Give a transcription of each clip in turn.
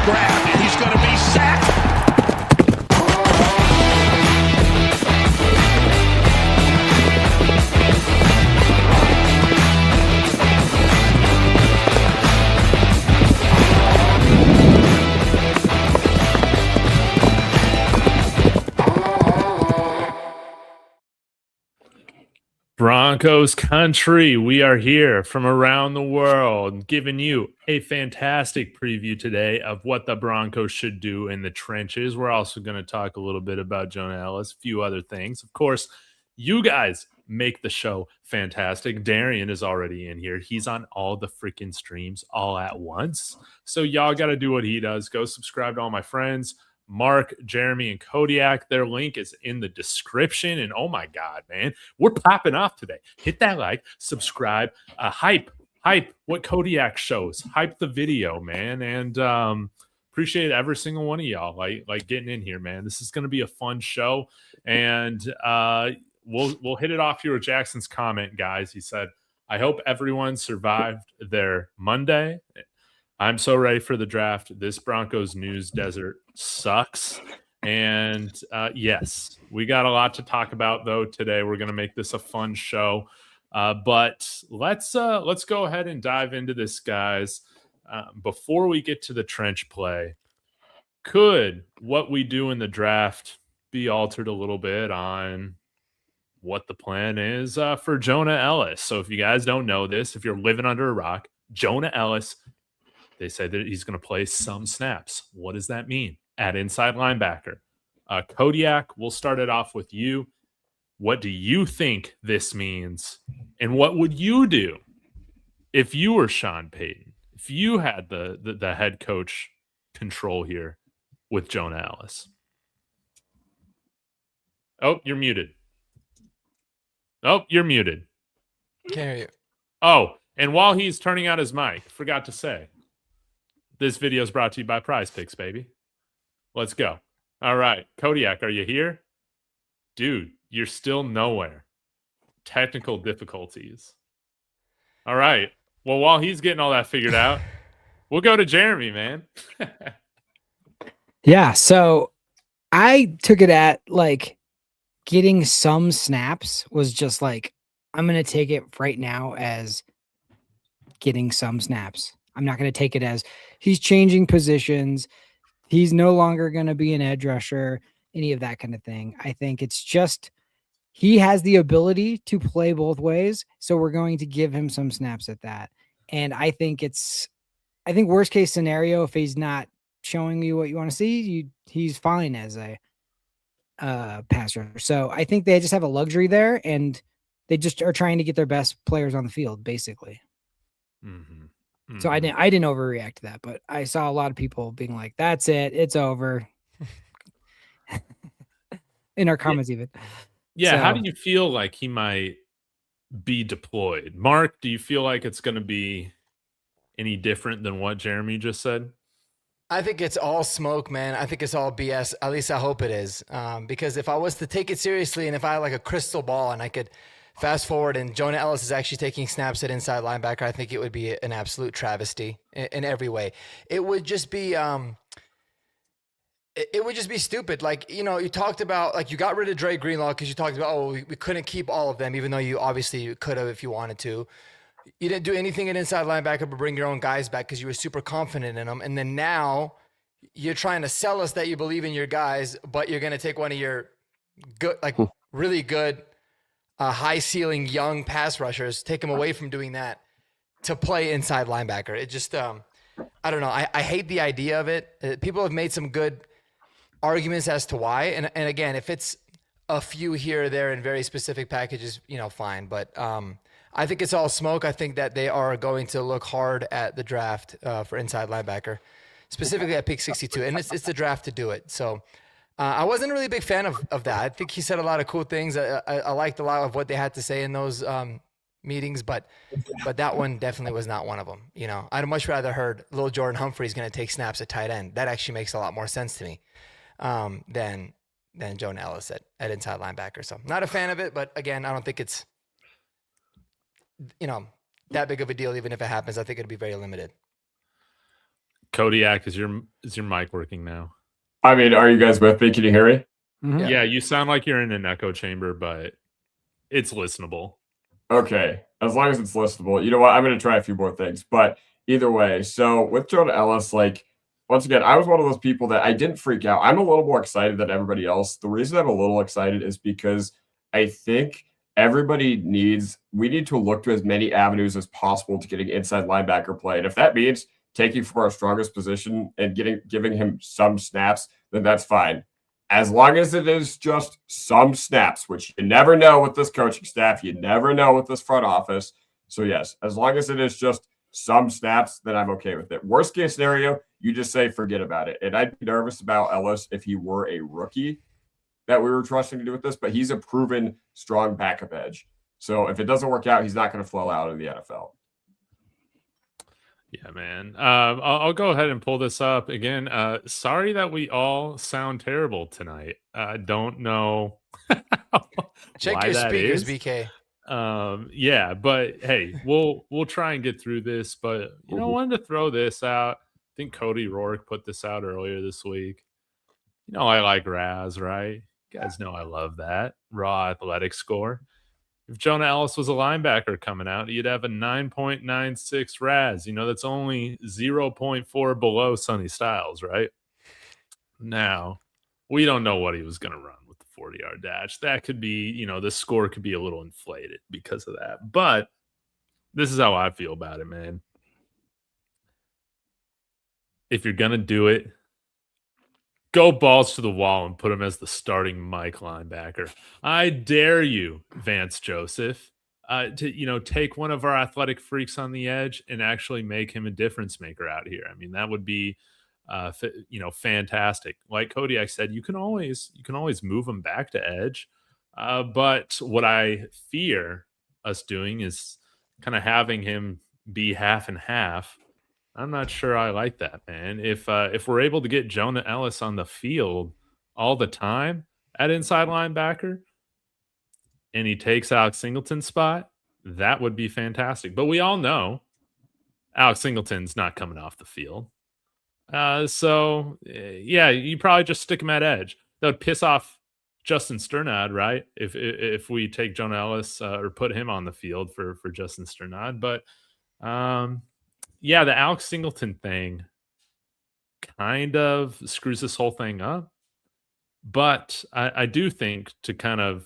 grab, and he's going to be sacked. Broncos country, we are here from around the world, giving you a fantastic preview today of what the Broncos should do in the trenches. We're also going to talk a little bit about Jonah Ellis, a few other things. Of course, you guys make the show fantastic. Darian is already in here. He's on all the freaking streams all at once. So y'all got to do what he does. Go subscribe to all my friends. Mark, Jeremy, and Kodiak. Their link is in the description. And oh my God, man, we're popping off today. Hit that like, subscribe, hype what Kodiak shows, hype the video, man. And appreciate every single one of y'all like getting in here, man. This is going to be a fun show. And we'll hit it off here with Jackson's comment, guys. He said, I hope everyone survived their Monday. I'm so ready for the draft. This Broncos news desert sucks. And yes, we got a lot to talk about, though, today. We're going to make this a fun show. But let's go ahead and dive into this, guys. Before we get to the trench play, could what we do in the draft be altered a little bit on what the plan is for Jonah Ellis? So if you guys don't know this, if you're living under a rock, Jonah Ellis, they say that he's going to play some snaps. What does that mean? At inside linebacker. Kodiak, we'll start it off with you. What do you think this means? And what would you do if you were Sean Payton? If you had the head coach control here with Jonah Ellis? Oh, you're muted. Oh, you're muted. Can't hear you. Oh, and while he's turning out his mic, forgot to say, this video is brought to you by Prize Picks, baby. Let's go. All right. Kodiak, are you here? Dude, you're still nowhere. Technical difficulties. All right. Well, while he's getting all that figured out, we'll go to Jeremy, man. Yeah. So I took it at like getting some snaps was just like, I'm going to take it right now as getting some snaps. I'm not going to take it as he's changing positions. He's no longer going to be an edge rusher, any of that kind of thing. I think it's just he has the ability to play both ways. So we're going to give him some snaps at that. And I think worst case scenario, if he's not showing you what you want to see, he's fine as a pass rusher. So I think they just have a luxury there, and they just are trying to get their best players on the field, basically. Mm-hmm. So I didn't overreact to that, but I saw a lot of people being like, "That's it, it's over." In our comments, even. Yeah. So, how do you feel like he might be deployed? Mark, do you feel like it's going to be any different than what Jeremy just said? I think it's all smoke, man. I think it's all BS. At least I hope it is. Because if I was to take it seriously, and if I had like a crystal ball and I could fast forward and Jonah Ellis is actually taking snaps at inside linebacker, I think it would be an absolute travesty in every way. It would just be stupid. Like, you know, you talked about, like, you got rid of Dre Greenlaw because you talked about, we couldn't keep all of them, even though you obviously could have if you wanted to. You didn't do anything at inside linebacker but bring your own guys back because you were super confident in them. And then now you're trying to sell us that you believe in your guys, but you're going to take one of your good, like really good, high ceiling young pass rushers, take them away from doing that to play inside linebacker. It just, I don't know. I hate the idea of it. People have made some good arguments as to why. And again, if it's a few here or there in very specific packages, you know, fine. But I think it's all smoke. I think that they are going to look hard at the draft for inside linebacker, specifically at pick 62. And it's the draft to do it. So I wasn't really a big fan of that. I think he said a lot of cool things. I liked a lot of what they had to say in those meetings, but that one definitely was not one of them. You know, I'd much rather heard Lil Jordan Humphrey's going to take snaps at tight end. That actually makes a lot more sense to me than Jonah Ellis at inside linebacker. So not a fan of it, but again, I don't think it's, you know, that big of a deal. Even if it happens, I think it'd be very limited. Kodiak, is your mic working now? I mean, are you guys with me? Can you hear me? Mhm. Yeah, you sound like you're in an echo chamber, but it's listenable. Okay, as long as it's listenable. You know what? I'm going to try a few more things. But either way, so with Jonah Ellis, like, once again, I was one of those people that I didn't freak out. I'm a little more excited than everybody else. The reason I'm a little excited is because I think we need to look to as many avenues as possible to getting inside linebacker play. And if that means taking from our strongest position and giving him some snaps, then that's fine. As long as it is just some snaps, which you never know with this coaching staff, you never know with this front office. So yes, as long as it is just some snaps, then I'm okay with it. Worst case scenario, you just say forget about it. And I'd be nervous about Ellis if he were a rookie that we were trusting to do with this, but he's a proven strong backup edge. So if it doesn't work out, he's not going to flow out in the NFL. Yeah, man. I'll go ahead and pull this up again. Sorry that we all sound terrible tonight. I don't know Check why your that speakers, is. BK. Yeah, but hey, we'll try and get through this. But I wanted to throw this out. I think Cody Rourke put this out earlier this week. I like Raz, right? You guys know I love that raw athletic score. If Jonah Ellis was a linebacker coming out, you'd have a 9.96 RAS. That's only 0.4 below Sonny Styles, right? Now, we don't know what he was going to run with the 40-yard dash. That could be, the score could be a little inflated because of that. But this is how I feel about it, man. If you're going to do it, go balls to the wall and put him as the starting Mike linebacker. I dare you, Vance Joseph, to take one of our athletic freaks on the edge and actually make him a difference maker out here. I mean, that would be, fantastic. Like Kodiak said, you can always move him back to edge. But what I fear us doing is kind of having him be half and half. I'm not sure I like that, man. If we're able to get Jonah Ellis on the field all the time at inside linebacker and he takes Alex Singleton's spot, that would be fantastic. But we all know Alex Singleton's not coming off the field. Yeah, you probably just stick him at edge. That would piss off Justin Sternad, right? If we take Jonah Ellis or put him on the field for Justin Sternad. But yeah, the Alex Singleton thing kind of screws this whole thing up. But I do think to kind of,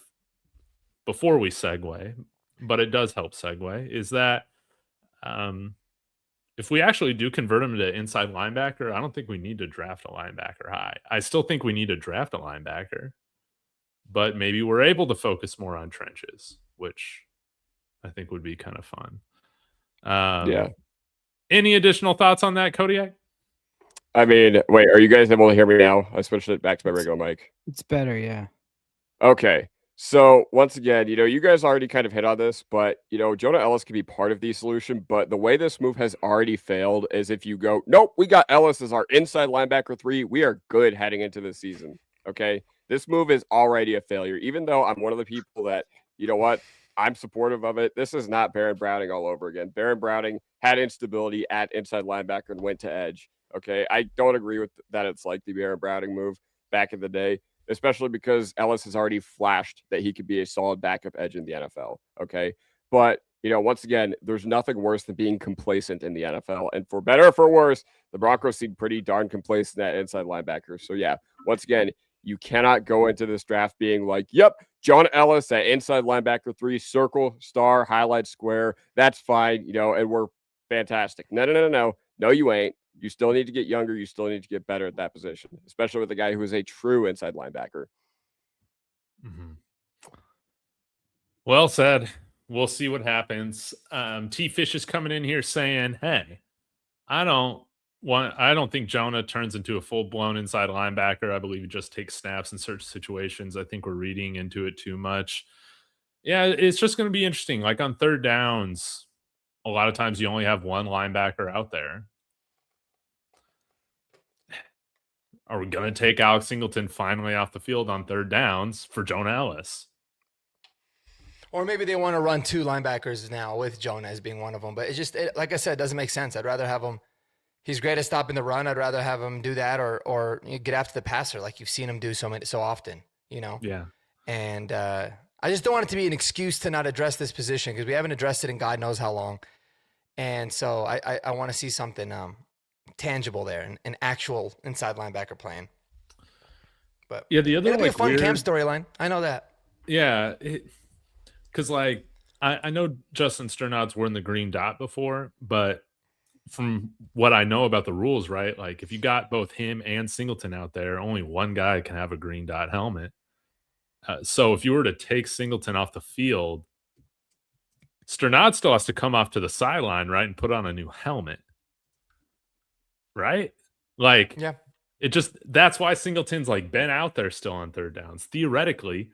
before we segue, but it does help segue, is that if we actually do convert him to inside linebacker, I don't think we need to draft a linebacker high. I still think we need to draft a linebacker, but maybe we're able to focus more on trenches, which I think would be kind of fun. Yeah. Any additional thoughts on that, Kodiak? I mean, wait, are you guys able to hear me now? I switched it back to my regular mic. It's better, yeah. Okay. So once again, you guys already kind of hit on this, but Jonah Ellis could be part of the solution. But the way this move has already failed is if you go, nope, we got Ellis as our inside linebacker 3. We are good heading into the season. Okay. This move is already a failure, even though I'm one of the people that, I'm supportive of it. This is not Baron Browning all over again. Baron Browning had instability at inside linebacker and went to edge. Okay. I don't agree with that. It's like the Baron Browning move back in the day, especially because Ellis has already flashed that he could be a solid backup edge in the NFL. Okay. But, once again, there's nothing worse than being complacent in the NFL. And for better or for worse, the Broncos seem pretty darn complacent at inside linebacker. So, yeah, once again, you cannot go into this draft being like, yep, John Ellis at inside linebacker 3, circle, star, highlight, square. That's fine, and we're fantastic. No. No, you ain't. You still need to get younger. You still need to get better at that position, especially with a guy who is a true inside linebacker. Mm-hmm. Well said. We'll see what happens. T Fish is coming in here saying, hey, I don't think Jonah turns into a full-blown inside linebacker. I believe he just takes snaps in certain situations. I think we're reading into it too much. Yeah, it's just going to be interesting. Like on third downs, a lot of times you only have one linebacker out there. Are we going to take Alex Singleton finally off the field on third downs for Jonah Ellis? Or maybe they want to run 2 linebackers now with Jonah as being one of them. But it's just, like I said, it doesn't make sense. I'd rather have them He's great at stopping the run. I'd rather have him do that or get after the passer like you've seen him do so often, you know? Yeah. And I just don't want it to be an excuse to not address this position because we haven't addressed it in God knows how long. And so I want to see something tangible there, an actual inside linebacker playing. But yeah, the other it'll be a like fun weird camp storyline. I know that. Yeah, because like I know Justin Sternad's worn the green dot before, but from what I know about the rules, right? Like if you got both him and Singleton out there, only one guy can have a green dot helmet. So if you were to take Singleton off the field, Sternad still has to come off to the sideline, right, and put on a new helmet, right? Like Yeah. it just that's why Singleton's like been out there still on third downs. Theoretically,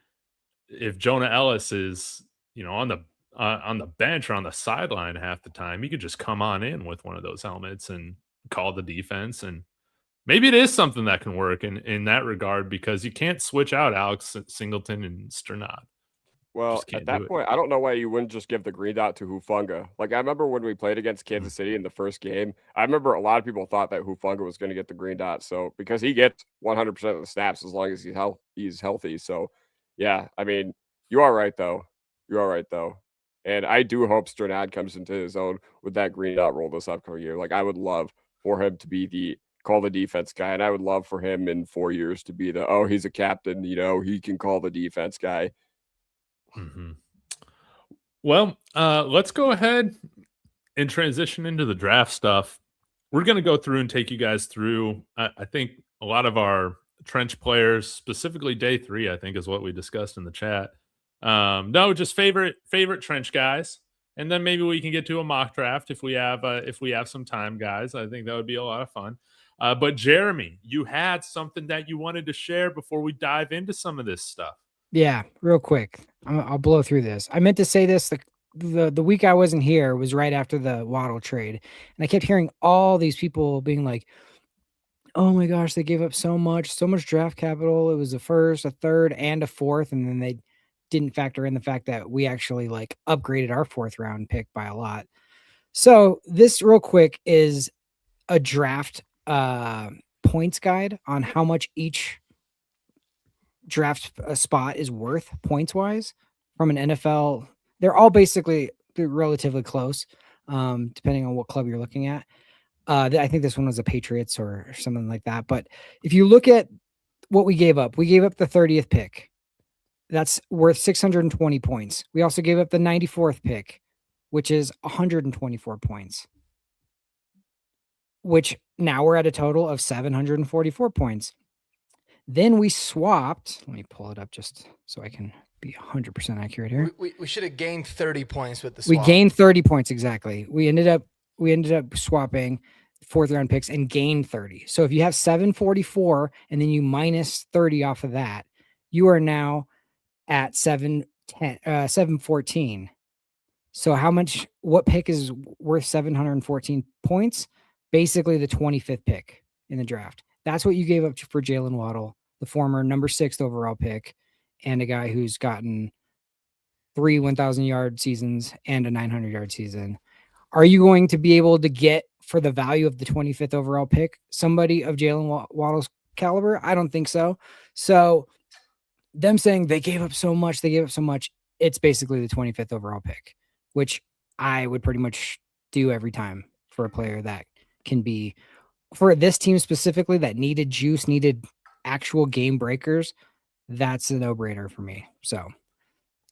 if Jonah Ellis is, on the bench or on the sideline half the time, he could just come on in with one of those helmets and call the defense. And maybe it is something that can work in that regard because you can't switch out Alex Singleton and Sternad. Well, Just at can't that do it. point, I don't know why you wouldn't just give the green dot to Hufanga. Like, I remember when we played against Kansas City in the first game, I remember a lot of people thought that Hufanga was going to get the green dot. So, because he gets 100% of the snaps as long as he's healthy. So, yeah, I mean, you are right, though. You are right, though. And I do hope Sternad comes into his own with that green dot role this upcoming year. Like, I would love for him to be the call the defense guy. And I would love for him in 4 years to be he's a captain, he can call the defense guy. Mm-hmm. Well, let's go ahead and transition into the draft stuff. We're going to go through and take you guys through, I think, a lot of our trench players, specifically day 3, I think is what we discussed in the chat. No, just favorite trench guys. And then maybe we can get to a mock draft if we have some time, guys. I think that would be a lot of fun. But Jeremy, you had something that you wanted to share before we dive into some of this stuff. Yeah, real quick. I'll blow through this. I meant to say this the week I wasn't here was right after the Waddle trade, and I kept hearing all these people being like, "Oh my gosh, they gave up so much draft capital. It was a first, a third, and a fourth, and then they didn't factor in the fact that we actually like upgraded our 4th round pick by a lot." So this real quick is a draft points guide on how much each draft spot is worth points wise from an NFL. They're all basically relatively close, depending on what club you're looking at. I think this one was the Patriots or something like that. But if you look at what we gave up the 30th pick. That's worth 620 points. We also gave up the 94th pick, which is 124 points. Which now we're at a total of 744 points. Then we swapped. Let me pull it up just so I can be 100% accurate here. We should have gained 30 points with the We swap. gained 30 points exactly. We ended up swapping 4th round picks and gained 30. So if you have 744 and then you minus 30 off of that, you are now at 714. So what pick is worth 714 points? Basically the 25th pick in the draft. That's what you gave up for Jalen Waddle, the former number 6th overall pick, and a guy who's gotten 3 1,000-yard seasons and a 900-yard season. Are you going to be able to get, for the value of the 25th overall pick, somebody of Jalen Waddle's caliber? I don't think so. So them saying they gave up so much, it's basically the 25th overall pick, which I would pretty much do every time for a player that can be, for this team specifically that needed juice, needed actual game breakers. That's a no-brainer for me. So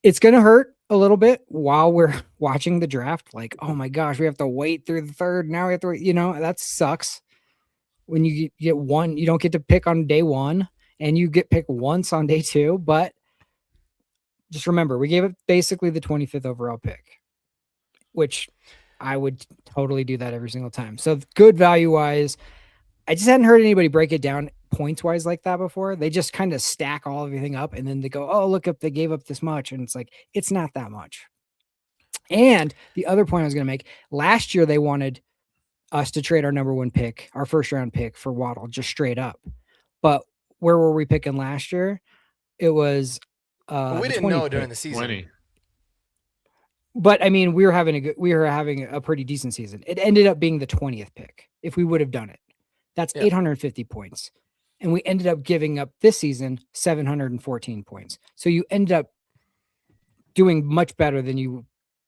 it's going to hurt a little bit while we're watching the draft. Like, oh my gosh, we have to wait through the 3rd. Now we have to wait, that sucks. When you get one, you don't get to pick on day 1 and you get picked once on day 2, but just remember, we gave it basically the 25th overall pick, which I would totally do that every single time. So good value wise, I just hadn't heard anybody break it down points wise like that before. They just kind of stack all everything up and then they go, oh, look up, they gave up this much. And it's like, it's not that much. And the other point I was going to make, last year, they wanted us to trade our number 1 pick, our 1st round pick for Waddle, just straight up. But where were we picking last year? It was, we didn't know during the season. 20. But I mean, we were having a pretty decent season. It ended up being the 20th pick if we would have done it. That's 850 points. And we ended up giving up this season 714 points. So you ended up doing much better than you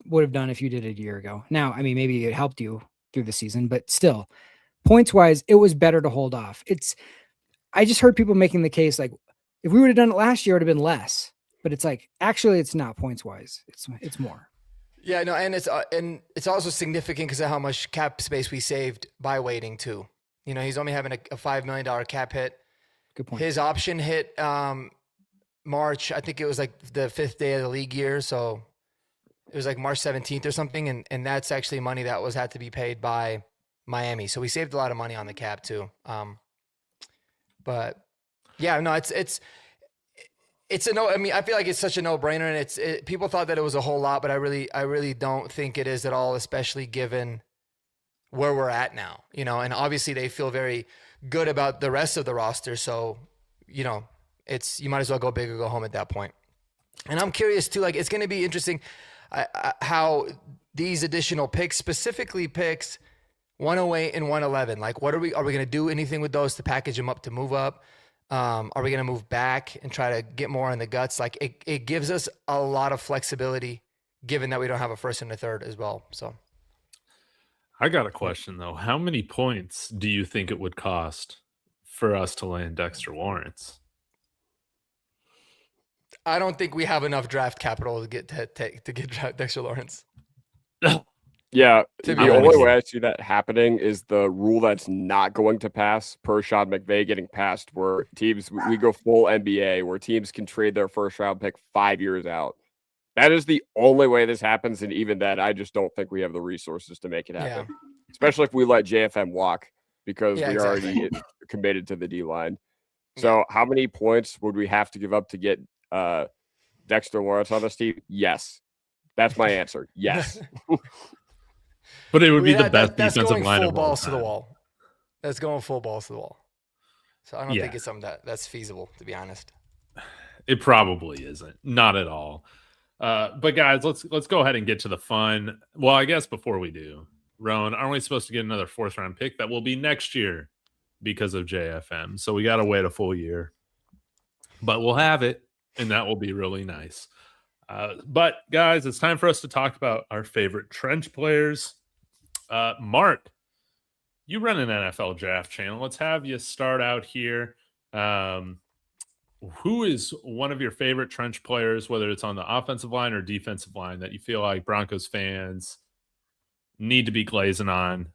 would have done if you did it a year ago. Now, I mean, maybe it helped you through the season, but still, points wise, it was better to hold off. I just heard people making the case like, if we would have done it last year, it would have been less. But it's like, actually, it's not points wise. It's more. Yeah, no, and it's also significant because of how much cap space we saved by waiting too. You know, he's only having a $5 million cap hit. Good point. His option hit March. I think it was like the 5th day of the league year, so it was like March 17th or something, and that's actually money that had to be paid by Miami. So we saved a lot of money on the cap too. But yeah, no, it's a no. I mean, I feel like it's such a no-brainer, and people thought that it was a whole lot, but I really don't think it is at all, especially given where we're at now. You know, and obviously they feel very good about the rest of the roster, so you know, you might as well go big or go home at that point. And I'm curious too. Like, it's going to be interesting how these additional picks, specifically picks 108 and 111. Like, are we going to do anything with those to package them up to move up? Are we going to move back and try to get more in the guts? Like, it gives us a lot of flexibility given that we don't have a first and a third as well. So I got a question though. How many points do you think it would cost for us to land Dexter Lawrence? I don't think we have enough draft capital to get Dexter Lawrence. Yeah, To the be only honest. way I see that happening is the rule that's not going to pass per Sean McVay getting passed, where teams, we go full NBA, where teams can trade their first round pick 5 years out. That is the only way this happens, and even then, I just don't think we have the resources to make it happen. Especially if we let JFM walk, because Yeah, we exactly. already committed to the D line. So, how many points would we have to give up to get Dexter Lawrence on this team? Yes, that's my answer. Yes. But it would be the That's best defensive going line full of all balls to the time. wall. That's going full balls to the wall. So I don't Yeah. think it's something that's feasible, to be honest. It probably isn't. Not at all. But guys, let's go ahead and get to the fun. Well, I guess before we do, Rowan, aren't we supposed to get another 4th round pick that will be next year because of JFM? So we got to wait a full year, but we'll have it, and that will be really nice. But guys, it's time for us to talk about our favorite trench players. Mark, you run an NFL draft channel. Let's have you start out here. Who is one of your favorite trench players, whether it's on the offensive line or defensive line, that you feel like Broncos fans need to be glazing on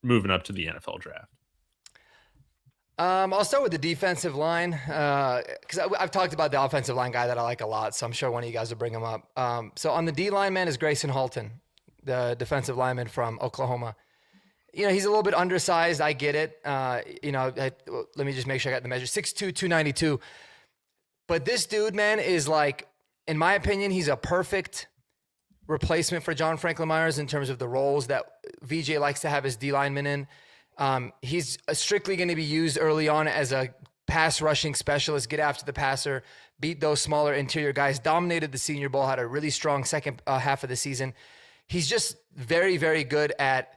moving up to the NFL draft? I'll start with the defensive line because I've talked about the offensive line guy that I like a lot, so I'm sure one of you guys will bring him up. So on the D line, man, is Grayson Halton, the defensive lineman from Oklahoma. You know, he's a little bit undersized. I get it. Let me just make sure I got the measure. 6'2", 292. But this dude, man, is like, in my opinion, he's a perfect replacement for John Franklin Myers in terms of the roles that VJ likes to have his D lineman in. He's strictly going to be used early on as a pass rushing specialist, get after the passer, beat those smaller interior guys, dominated the Senior Bowl, had a really strong second half of the season. He's just very, very good at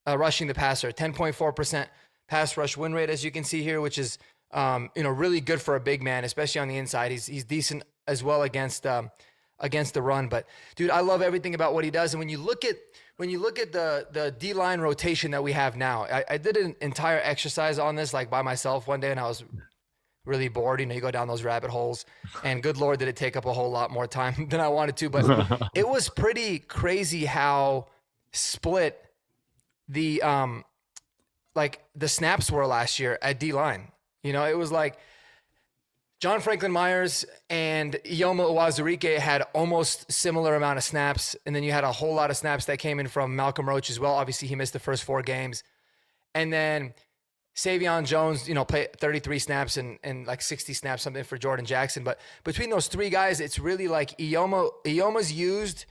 rushing the passer. 10.4% pass rush win rate, as you can see here, which is really good for a big man, especially on the inside. He's decent as well against the run. But dude, I love everything about what he does. And when you look at the D-line rotation that we have now, I did an entire exercise on this like by myself one day, and I was really bored. You go down those rabbit holes, and good Lord, did it take up a whole lot more time than I wanted to. But it was pretty crazy how split the snaps were last year at D-line. It was like John Franklin Myers and Ioma Uwazurike had almost similar amount of snaps. And then you had a whole lot of snaps that came in from Malcolm Roach as well. Obviously, he missed the first 4 games. And then Savion Jones, played 33 snaps and like 60 snaps, something for Jordan Jackson. But between those 3 guys, it's really like Ioma's used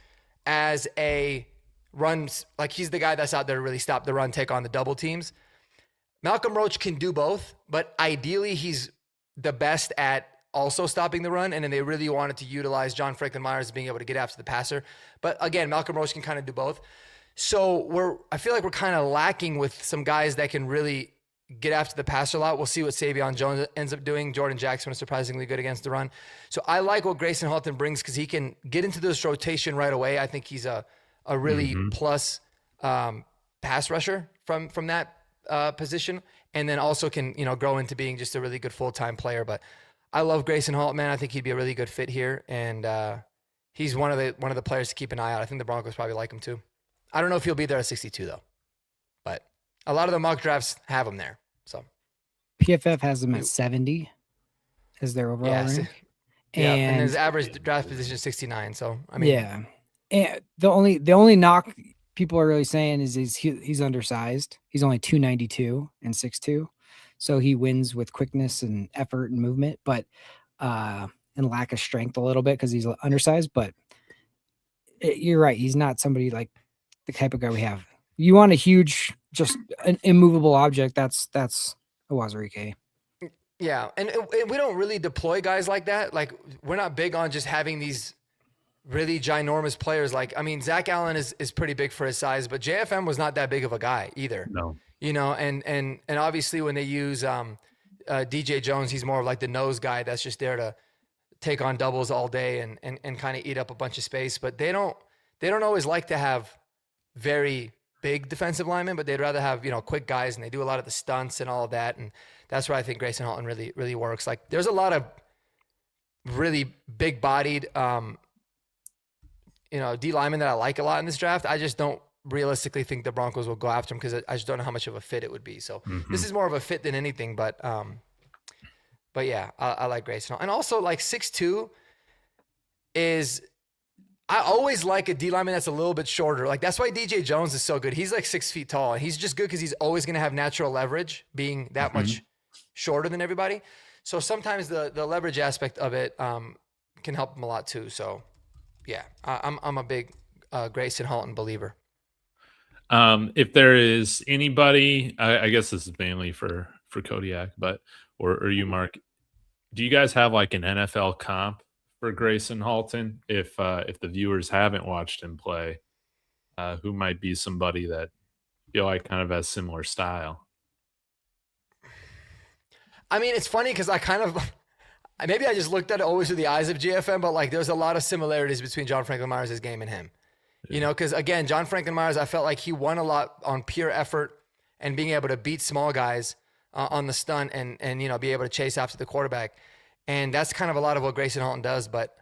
as a run. Like, he's the guy that's out there to really stop the run, take on the double teams. Malcolm Roach can do both, but ideally he's the best at also stopping the run, and then they really wanted to utilize John Franklin Myers being able to get after the passer. But again, Malcolm Roach can kind of do both. So I feel like we're kind of lacking with some guys that can really get after the passer a lot. We'll see what Savion Jones ends up doing. Jordan Jackson was surprisingly good against the run. So I like what Grayson Halton brings because he can get into this rotation right away. I think he's a really plus pass rusher from that position, and then also can grow into being just a really good full-time player. But I love Grayson Halton, man. I think he'd be a really good fit here, and he's one of the players to keep an eye out. I think the Broncos probably like him too. I don't know if he'll be there at 62 though, but a lot of the mock drafts have him there. So PFF has him at 70 as their overall rank. Yeah, and his average draft position is 69. So I mean, yeah, and the only knock people are really saying is he's undersized. He's only 292 and 6'2", so he wins with quickness and effort and movement, but and lack of strength a little bit because he's undersized. But you're right, he's not somebody like the type of guy we have. You want a huge, just an immovable object. That's a Wazirike. Yeah, and we don't really deploy guys like that. Like, we're not big on just having these really ginormous players. Like, I mean, Zach Allen is pretty big for his size, but JFM was not that big of a guy either. No. And obviously when they use DJ Jones, he's more of like the nose guy that's just there to take on doubles all day and kind of eat up a bunch of space. But they don't always like to have very big defensive linemen, but they'd rather have, quick guys, and they do a lot of the stunts and all of that. And that's where I think Grayson Halton really, really works. Like, there's a lot of really big bodied, D linemen that I like a lot in this draft. I just don't realistically think the Broncos will go after him because I just don't know how much of a fit it would be. So this is more of a fit than anything, but yeah, I like Grayson Halton. And also, like, 6'2" is, I always like a D lineman that's a little bit shorter. Like, that's why DJ Jones is so good. He's like 6 feet tall, and he's just good because he's always going to have natural leverage being that much shorter than everybody. So sometimes the leverage aspect of it can help him a lot too. So yeah, I'm a big Grayson Halton believer. If there is anybody, I guess this is mainly for Kodiak, but or you, Mark, do you guys have like an NFL comp for Grayson Halton? If the viewers haven't watched him play, who might be somebody that feel like kind of has similar style? I mean, it's funny because maybe I just looked at it always through the eyes of GFM, but like, there's a lot of similarities between John Franklin Myers' game and him. Yeah. Because again, John Franklin Myers, I felt like he won a lot on pure effort and being able to beat small guys on the stunt and be able to chase after the quarterback. And that's kind of a lot of what Grayson Halton does. But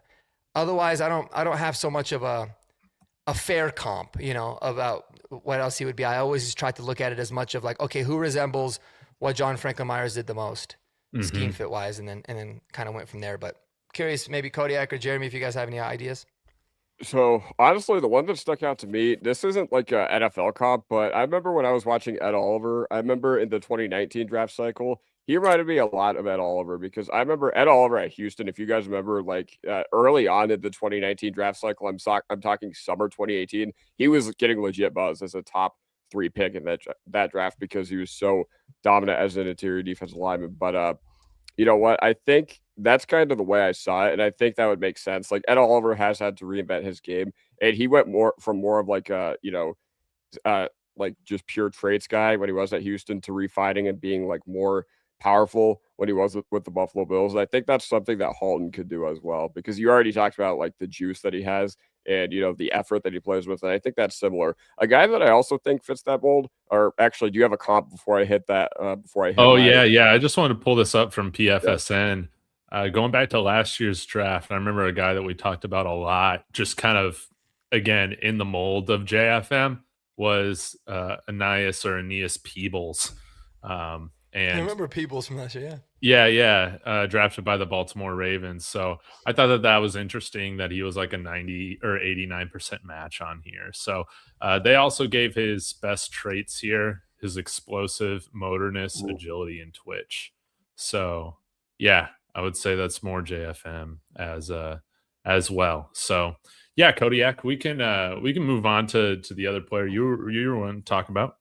otherwise, I don't have so much of a fair comp, about what else he would be. I always just try to look at it as much of like, okay, who resembles what John Franklin Myers did the most, scheme fit wise, and then kind of went from there. But curious, maybe Kodiak or Jeremy, if you guys have any ideas. So honestly, the one that stuck out to me, this isn't like a NFL comp, but I remember when I was watching Ed Oliver, I remember in the 2019 draft cycle, he reminded me a lot of Ed Oliver because I remember Ed Oliver at Houston. If you guys remember, like early on in the 2019 draft cycle, I'm talking summer 2018, he was getting legit buzz as a top 3 pick in that draft because he was so dominant as an interior defensive lineman. But you know what? I think that's kind of the way I saw it, and I think that would make sense. Like, Ed Oliver has had to reinvent his game, and he went more of like a like just pure traits guy when he was at Houston to refining and being like more powerful when he was with the Buffalo Bills. And I think that's something that Halton could do as well, because you already talked about like the juice that he has and the effort that he plays with. And I think that's similar. A guy that I also think fits that mold, or actually, do you have a comp before I hit that? Yeah. I just wanted to pull this up from PFSN. Yeah. Going back to last year's draft, I remember a guy that we talked about a lot, just kind of, again, in the mold of JFM, was Aeneas Peebles. And I remember Peebles from last year, yeah. Drafted by the Baltimore Ravens. So I thought that was interesting that he was like a 90 or 89% match on here. So they also gave his best traits here: his explosive motorness, agility, and twitch. So yeah, I would say that's more JFM as well. So yeah, Kodiak, we can move on to the other player you were want to talk about.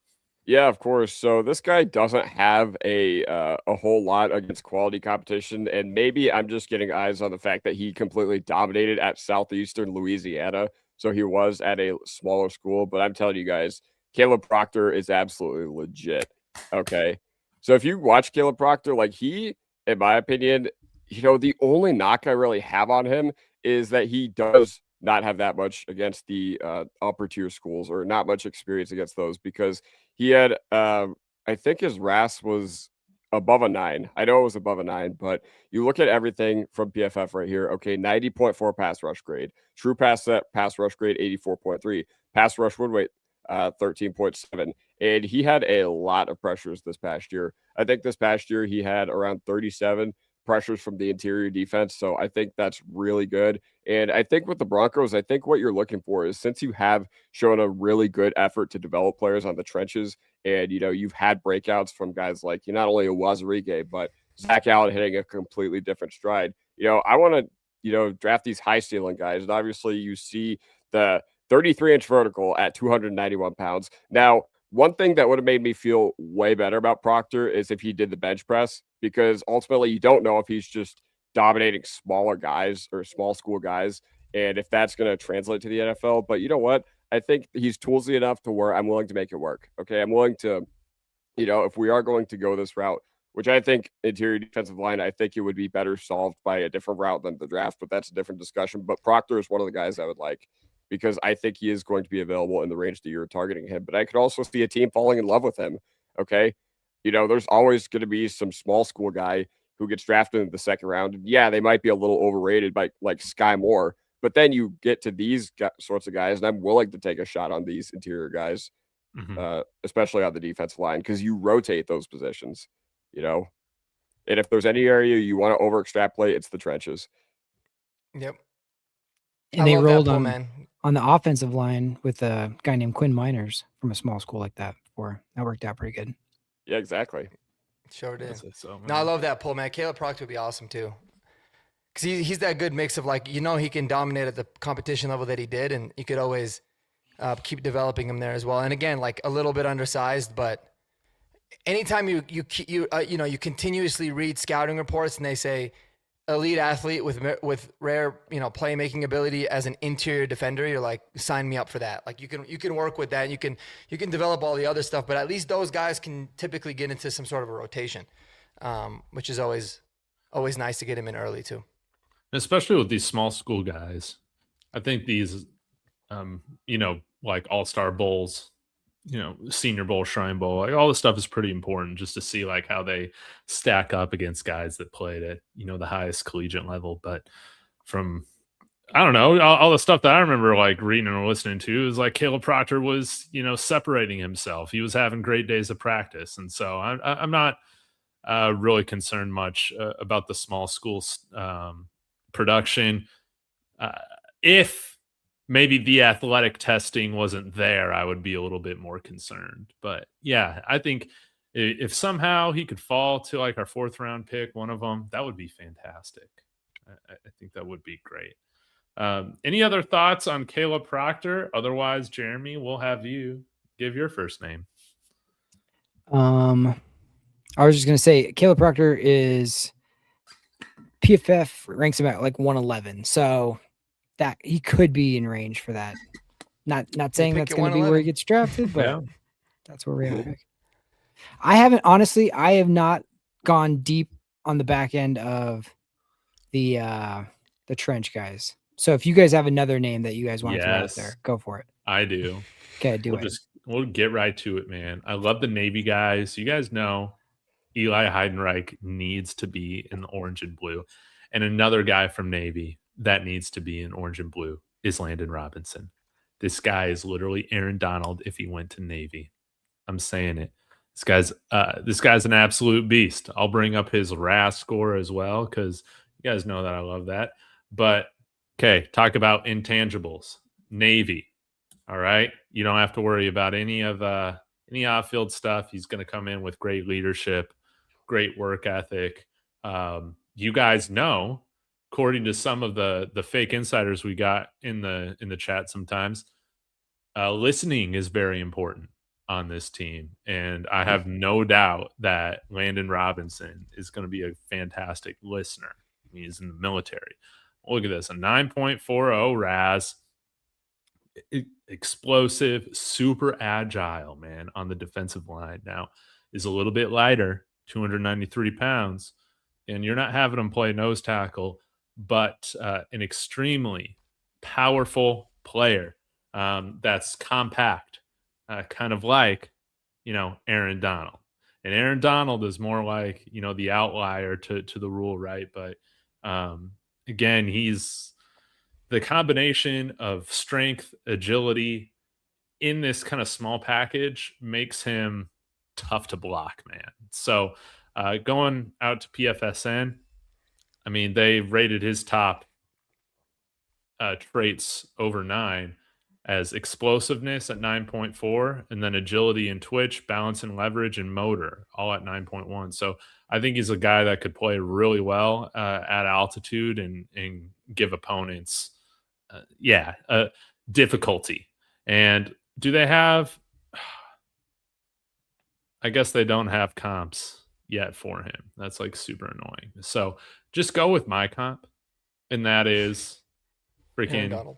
Yeah, of course. So this guy doesn't have a whole lot against quality competition, and maybe I'm just getting eyes on the fact that he completely dominated at Southeastern Louisiana. So he was at a smaller school, but I'm telling you guys, Caleb Proctor is absolutely legit. Okay. So if you watch Caleb Proctor, like he, in my opinion, the only knock I really have on him is that he does not have that much against the upper tier schools or not much experience against those because he had, I think his RAS was above a 9. I know it was above a 9, but you look at everything from PFF right here. Okay, 90.4 pass rush grade, true pass rush grade 84.3, pass rush win rate 13.7, and he had a lot of pressures this past year. I think this past year he had around 37 pressures from the interior defense, so I think that's really good. And I think with the Broncos, I think what you're looking for is since you have shown a really good effort to develop players on the trenches, and you've had breakouts from guys like not only Wazirige, but Zach Allen hitting a completely different stride. I want to draft these high ceiling guys, and obviously you see the 33-inch vertical at 291 pounds. Now, one thing that would have made me feel way better about Proctor is if he did the bench press, because ultimately you don't know if he's just dominating smaller guys or small school guys, and if that's going to translate to the NFL. But you know what? I think he's toolsy enough to where I'm willing to make it work. Okay. I'm willing to, if we are going to go this route, which I think interior defensive line, I think it would be better solved by a different route than the draft, but that's a different discussion. But Proctor is one of the guys I would like because I think he is going to be available in the range that you're targeting him. But I could also see a team falling in love with him. Okay. There's always going to be some small school guy who gets drafted in the second round. Yeah, they might be a little overrated by like Sky Moore, but then you get to these sorts of guys, and I'm willing to take a shot on these interior guys, especially on the defensive line, because you rotate those positions, And if there's any area you want to over extrapolate, it's the trenches. Yep. And they rolled on the offensive line with a guy named Quinn Miners from a small school like that before. That worked out pretty good. Yeah, exactly. Sure did. No, I love that pull, man. Caleb Proctor would be awesome too. Because he's that good mix of he can dominate at the competition level that he did, and you could always keep developing him there as well. And again, like a little bit undersized, but anytime you continuously read scouting reports and they say elite athlete with rare playmaking ability as an interior defender, you're like, sign me up for that. Like you can work with that, and you can develop all the other stuff, but at least those guys can typically get into some sort of a rotation, which is always nice to get him in early too. Especially with these small school guys. I think these, like all-star bowls, Senior Bowl, Shrine Bowl, like all this stuff is pretty important just to see like how they stack up against guys that played at, the highest collegiate level. But from, I don't know, all the stuff that I remember like reading or listening to is like Caleb Proctor was, separating himself. He was having great days of practice. And so I'm not really concerned much about the small schools production. If maybe the athletic testing wasn't there, I would be a little bit more concerned. But yeah, I think if somehow he could fall to like our 4th round pick, one of them, that would be fantastic. I think that would be great. Any other thoughts on Caleb Proctor? Otherwise, Jeremy, we'll have you give your first name. I was just going to say Caleb Proctor is PFF ranks him at like 111. So that he could be in range for that. Not saying that's going to be where he gets drafted, but that's where we have a pick. I have not gone deep on the back end of the trench guys. So if you guys have another name that you guys want to throw out there, go for it. I do. Okay, We'll get right to it, man. I love the Navy guys. You guys know Eli Heidenreich needs to be in the orange and blue. And another guy from Navy that needs to be in orange and blue is Landon Robinson. This guy is literally Aaron Donald if he went to Navy. I'm saying it. This guy's an absolute beast. I'll bring up his RAS score as well because you guys know that I love that. But okay, talk about intangibles. Navy. All right. You don't have to worry about any off-field stuff. He's going to come in with great leadership, great work ethic. You guys know, according to some of the fake insiders we got in the chat sometimes, listening is very important on this team. And I have no doubt that Landon Robinson is going to be a fantastic listener. He's in the military. Look at this, a 9.40 RAS. Explosive, super agile, man, on the defensive line. Now, is a little bit lighter, 293 pounds, and you're not having him play nose tackle, but an extremely powerful player that's compact, kind of like, Aaron Donald. And Aaron Donald is more like, the outlier to the rule, right? But again, he's the combination of strength, agility in this kind of small package makes him tough to block, man. So going out to PFSN, I mean, they rated his top traits over 9 as explosiveness at 9.4, and then agility and twitch, balance and leverage, and motor all at 9.1. So I think he's a guy that could play really well at altitude and give opponents difficulty. And do they have, I guess they don't have comps yet for him. That's like super annoying. So just go with my comp, and that is freaking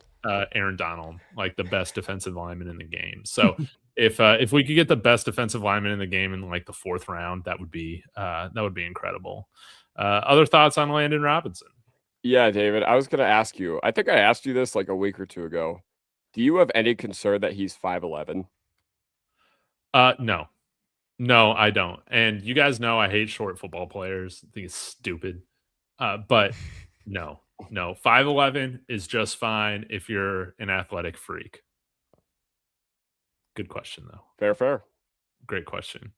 Aaron Donald, like the best defensive lineman in the game. So if we could get the best defensive lineman in the game in like the 4th round, that would be incredible. Other thoughts on Landon Robinson? Yeah, David, I was going to ask you. I think I asked you this like a week or two ago. Do you have any concern that he's 5'11"? No, I don't. And you guys know I hate short football players. I think it's stupid. But no, 5'11" is just fine if you're an athletic freak. Good question, though. Fair. Great question.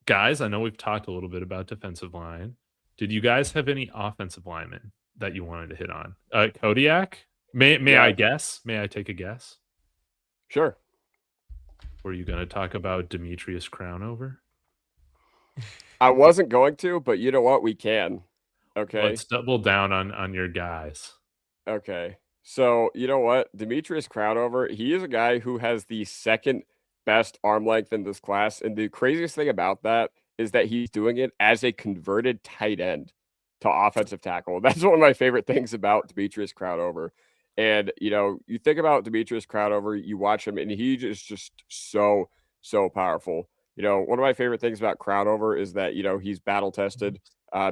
Guys, I know we've talked a little bit about defensive line. Did you guys have any offensive linemen that you wanted to hit on? Kodiak? May I guess? May I take a guess? Sure. Were you going to talk about Demetrius Crownover? I wasn't going to, but you know what? We can. Okay. Let's double down on your guys. Okay. So, you know what? Demetrius Crownover, he is a guy who has the 2nd best arm length in this class. And the craziest thing about that is that he's doing it as a converted tight end to offensive tackle. That's one of my favorite things about Demetrius Crownover. And, you think about Demetrius Crownover, you watch him, and he is just so powerful. One of my favorite things about Crownover is that, he's battle tested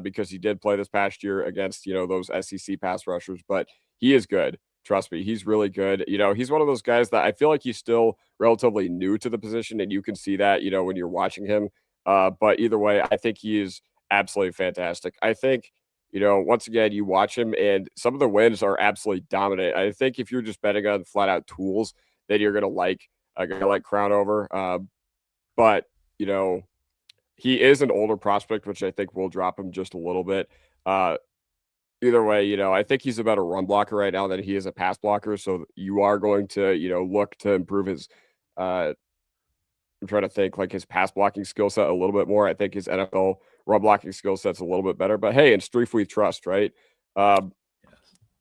because he did play this past year against, those SEC pass rushers, but he is good. Trust me, he's really good. He's one of those guys that I feel like he's still relatively new to the position, and you can see that, when you're watching him. But either way, I think he is absolutely fantastic. I think, once again, you watch him and some of the wins are absolutely dominant. I think if you're just betting on flat out tools, then you're going to like a guy like Crownover. But, he is an older prospect, which I think will drop him just a little bit. Either way, I think he's a better run blocker right now than he is a pass blocker. So you are going to, look to improve his, I'm trying to think like his pass blocking skill set a little bit more. I think his NFL run blocking skill set's a little bit better, but hey, in Streif we trust, right?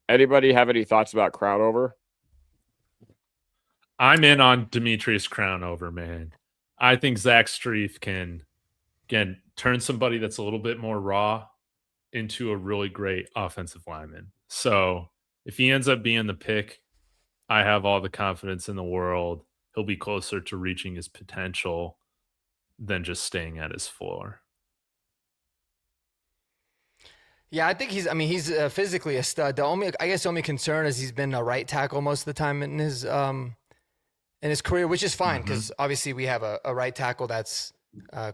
Anybody have any thoughts about Crownover? I'm in on Demetrius Crownover, man. I think Zach Streif can, again, turn somebody that's a little bit more raw into a really great offensive lineman. So if he ends up being the pick, I have all the confidence in the world. He'll be closer to reaching his potential than just staying at his floor. Yeah, I think he's physically a stud. The only concern is he's been a right tackle most of the time in his career, which is fine because obviously we have a right tackle that's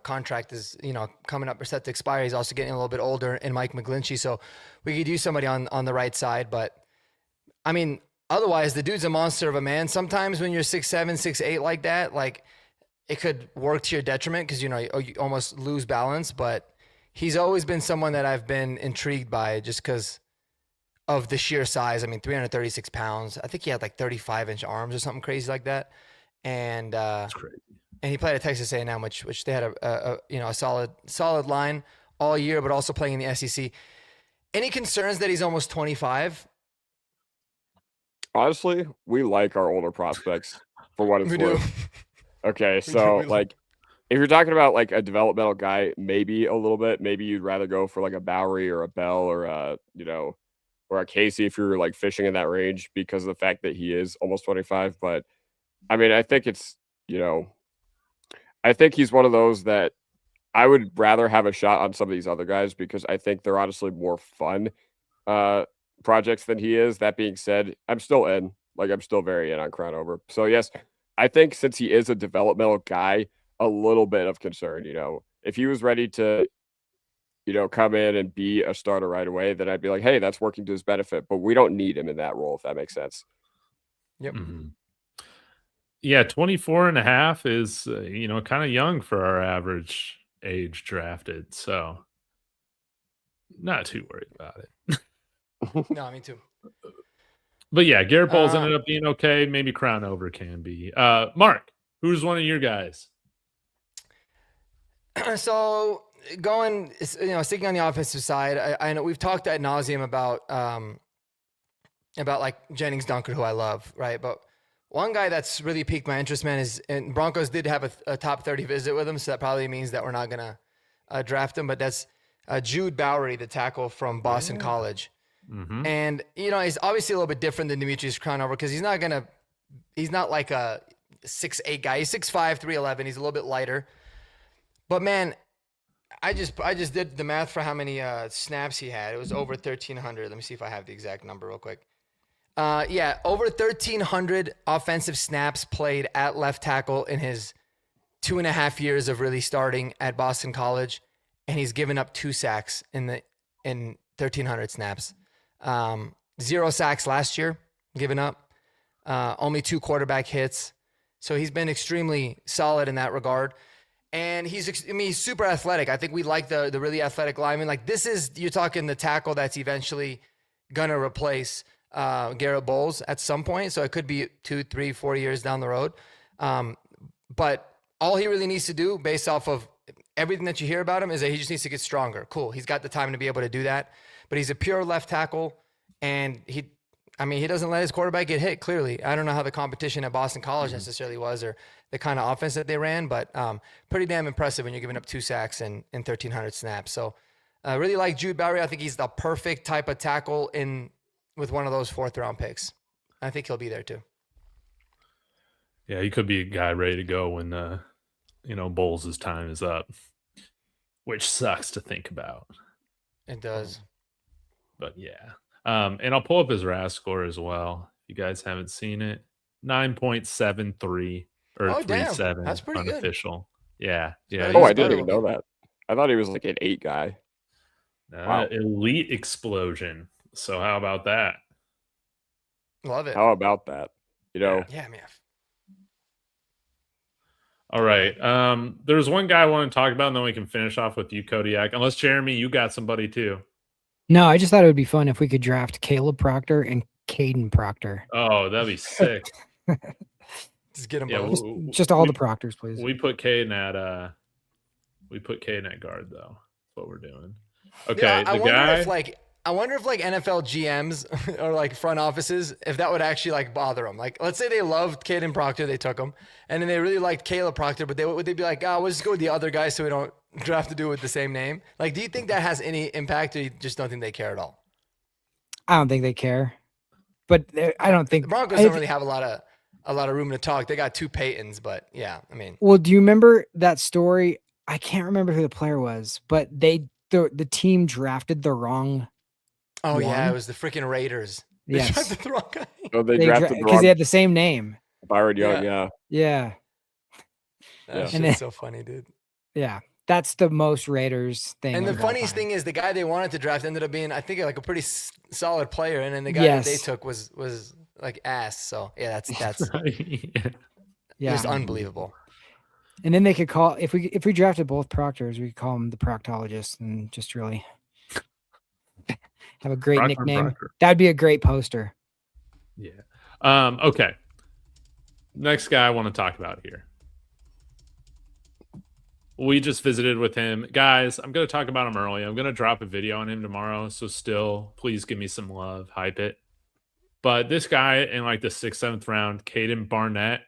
contract is coming up or set to expire. He's also getting a little bit older in Mike McGlinchey, so we could use somebody on the right side. But I mean, otherwise, the dude's a monster of a man. Sometimes when you're 6'7", 6'8" like that, like it could work to your detriment because you almost lose balance. But he's always been someone that I've been intrigued by just because of the sheer size. I mean, 336 pounds. I think he had like 35-inch arms or something crazy like that. And That's crazy. And he played at Texas A&M, which they had a solid line all year, but also playing in the SEC. Any concerns that he's almost 25? Honestly, we like our older prospects. for what it's We do. worth. Okay, We so do. like if you're talking about like a developmental guy, maybe a little bit, maybe you'd rather go for like a Bowery or a Bell or a, or a Casey if you're like fishing in that range because of the fact that he is almost 25. But I mean, I think it's, I think he's one of those that I would rather have a shot on some of these other guys because I think they're honestly more fun projects than he is. That being said, I'm still in. Like, I'm still very in on Cronover. So, yes, I think since he is a developmental guy, a little bit of concern, if he was ready to, come in and be a starter right away, then I'd be like, hey, that's working to his benefit. But we don't need him in that role, if that makes sense. Yep. Mm-hmm. Yeah, 24 and a half is, kind of young for our average age drafted. So not too worried about it. No, me too. But yeah, Garrett Bowles ended up being okay. Maybe Crownover can be. Mark, who's one of your guys? So going, sticking on the offensive side, I know we've talked ad nauseum about like Jennings Dunker, who I love, right? But one guy that's really piqued my interest, man, is, and Broncos did have a top 30 visit with him, so that probably means that we're not gonna draft him. But that's Jude Bowery, the tackle from Boston College. Mm-hmm. And, he's obviously a little bit different than Demetrius Crownover because he's not like a 6'8" guy. He's 6'5", 311. He's a little bit lighter. But man, I just did the math for how many snaps he had. It was over 1,300. Let me see if I have the exact number real quick. Over 1,300 offensive snaps played at left tackle in his 2.5 years of really starting at Boston College, and he's given up 2 sacks in 1,300 snaps. 0 sacks last year, given up. Only 2 quarterback hits. So he's been extremely solid in that regard. And he's super athletic. I think we like the really athletic lineman. Like you're talking the tackle that's eventually going to replace Garrett Bowles at some point. So it could be 2, 3, 4 years down the road. But all he really needs to do based off of everything that you hear about him is that he just needs to get stronger. Cool. He's got the time to be able to do that. But he's a pure left tackle, and he doesn't let his quarterback get hit, clearly. I don't know how the competition at Boston College necessarily was or the kind of offense that they ran, but pretty damn impressive when you're giving up 2 sacks in 1,300 snaps. So I really like Jude Bowery. I think he's the perfect type of tackle with one of those 4th-round picks. I think he'll be there too. Yeah, he could be a guy ready to go when, Bowles' time is up, which sucks to think about. It does. But yeah. And I'll pull up his RAS score as well. If you guys haven't seen it, 9.73 or 3.7. That's pretty unofficial. Good. Yeah. Oh, I didn't even know that. I thought he was like an 8 guy. Wow. Elite explosion. So how about that? Love it. How about that? Yeah, man. All right. There's one guy I want to talk about, and then we can finish off with you, Kodiak. Unless, Jeremy, you got somebody too. No, I just thought it would be fun if we could draft Caleb Proctor and Caden Proctor. Oh, that'd be sick. Just get them both. Just all the Proctors, please. We put Caden at guard, though. That's what we're doing. Okay, yeah, I wonder if NFL GMs or like front offices, if that would actually like bother them. Like, let's say they loved Caden Proctor, they took him, and then they really liked Caleb Proctor, but would they be like, we'll just go with the other guy so we don't draft a dude with the same name? Like, do you think that has any impact, or you just don't think they care at all? I don't think they care, but I don't think the Broncos don't really have a lot of room to talk. They got 2 Peytons, but yeah, I mean. Well, do you remember that story? I can't remember who the player was, but the team drafted the wrong. Oh yeah, it was the freaking Raiders. They drafted the wrong guy. Oh, they drafted the wrong because they had the same name. Byron Young, yeah. That shit's so funny, dude. Yeah, that's the most Raiders thing. And the funniest thing is the guy they wanted to draft ended up being, I think, like a pretty solid player, and then the guy that they took was like ass. So yeah, that's just unbelievable. And then they could call if we drafted both Proctors, we could call them the Proctologists and just really have a great nickname. That'd be a great poster. Yeah. Okay. Next guy I want to talk about here. We just visited with him. Guys, I'm going to talk about him early. I'm going to drop a video on him tomorrow. So still, please give me some love. Hype it. But this guy in like the 6th, 7th round, Caden Barnett,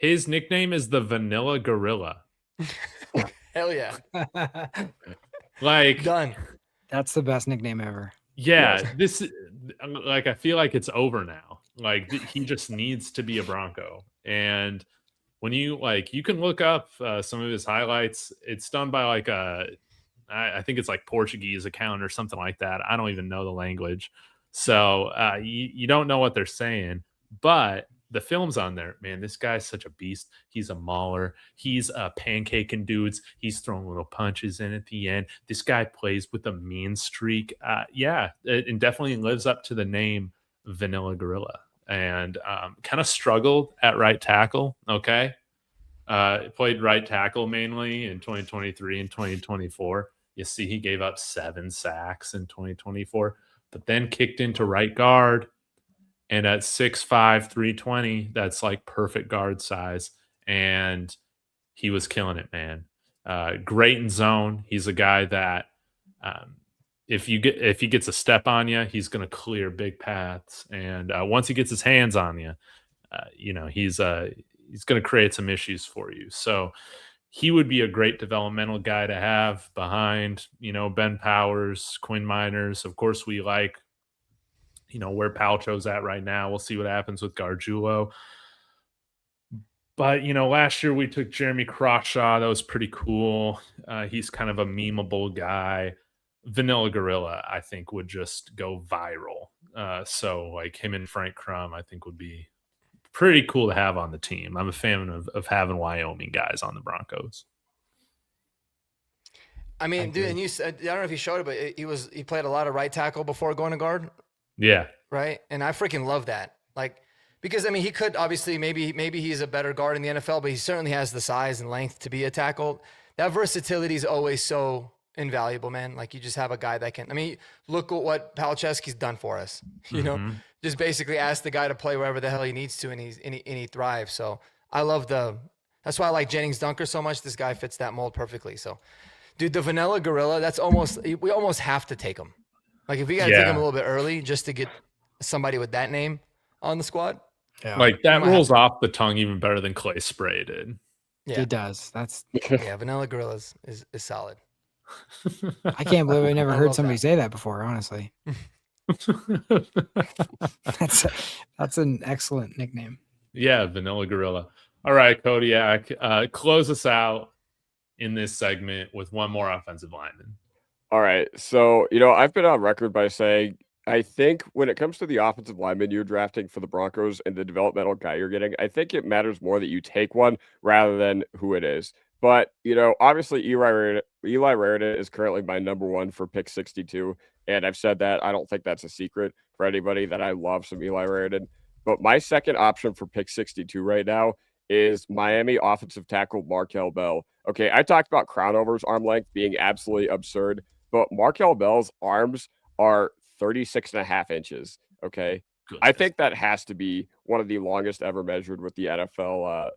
His nickname is the Vanilla Gorilla. Hell yeah. Like, Done. That's the best nickname ever. yeah, Yes. this like I feel like it's over now. Like he just needs to be a Bronco. And when you you can look up some of his highlights. It's done by like I think it's like Portuguese account or something like that. I don't even know the language. So you don't know what they're saying, but the film's on there. Man, this guy's such a beast. He's a mauler. He's pancaking dudes. He's throwing little punches in at the end. This guy plays with a mean streak. Yeah, it definitely lives up to the name Vanilla Gorilla. And kind of struggled at right tackle. Okay. Played right tackle mainly in 2023 and 2024. You see, he gave up 7 sacks in 2024, but then kicked into right guard. And at 6'5", 320, that's like perfect guard size. And he was killing it, man. Great in zone. He's a guy that if he gets a step on you, he's going to clear big paths. And once he gets his hands on you, he's going to create some issues for you. So he would be a great developmental guy to have behind, Ben Powers, Quinn Miners. Of course, we like, where Paltro's at right now. We'll see what happens with Gargiulo. But, last year we took Jeremy Crawshaw. That was pretty cool. He's kind of a memeable guy. Vanilla Gorilla, I think, would just go viral. So, like, him and Frank Crum, I think, would be pretty cool to have on the team. I'm a fan of having Wyoming guys on the Broncos. I mean, dude, and you said, I don't know if you showed it, but he played a lot of right tackle before going to guard. Yeah. Right. And I freaking love that. Like, because I mean, he could obviously, maybe he's a better guard in the NFL, but he certainly has the size and length to be a tackle. That versatility is always so invaluable, man. Like, you just have a guy that can, I mean, look at what Palczewski's done for us, just basically ask the guy to play wherever the hell he needs to. And he thrives. So I love that's why I like Jennings Dunker so much. This guy fits that mold perfectly. So dude, the Vanilla Gorilla, we almost have to take him. Like, if we got to take him a little bit early just to get somebody with that name on the squad. Yeah. Like, that rolls off the tongue even better than Clay Spray did. Yeah. It does. That's Vanilla Gorilla is solid. I can't believe I never I heard love somebody that. say that before, honestly. That's an excellent nickname. Yeah, Vanilla Gorilla. All right, Kodiak, close us out in this segment with one more offensive lineman. All right. So, I've been on record by saying I think when it comes to the offensive lineman you're drafting for the Broncos and the developmental guy you're getting, I think it matters more that you take one rather than who it is. But, obviously Eli Raritan is currently my number one for pick 62. And I've said that. I don't think that's a secret for anybody that I love some Eli Raritan. But my second option for pick 62 right now is Miami offensive tackle Markel Bell. Okay, I talked about Crownover's arm length being absolutely absurd, but Markel Bell's arms are 36.5 inches. Okay. Goodness. I think that has to be one of the longest ever measured with the NFL,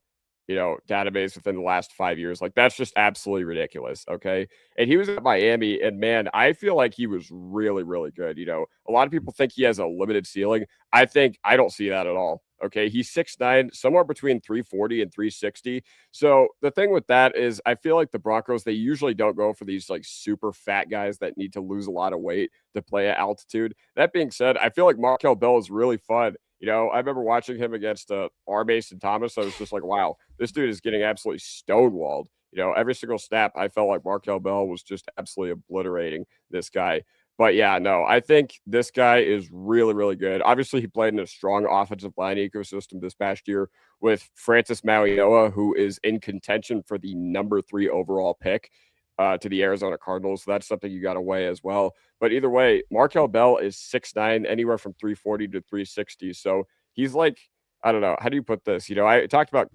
database within the last 5 years. Like, that's just absolutely ridiculous. Okay. And he was at Miami, and man, I feel like he was really, really good. A lot of people think he has a limited ceiling. I don't see that at all. Okay. He's 6'9", somewhere between 340 and 360. So the thing with that is I feel like the Broncos, they usually don't go for these like super fat guys that need to lose a lot of weight to play at altitude. That being said, I feel like Markel Bell is really fun. I remember watching him against R. Mason Thomas. I was just like, wow, this dude is getting absolutely stonewalled. Every single snap, I felt like Markel Bell was just absolutely obliterating this guy. But yeah, no, I think this guy is really, really good. Obviously, he played in a strong offensive line ecosystem this past year with Francis Mauigoa, who is in contention for the number 3 overall pick to the Arizona Cardinals. So that's something you got to weigh as well. But either way, Markel Bell is 6'9", anywhere from 340 to 360. So he's like, I don't know, how do you put this? I talked about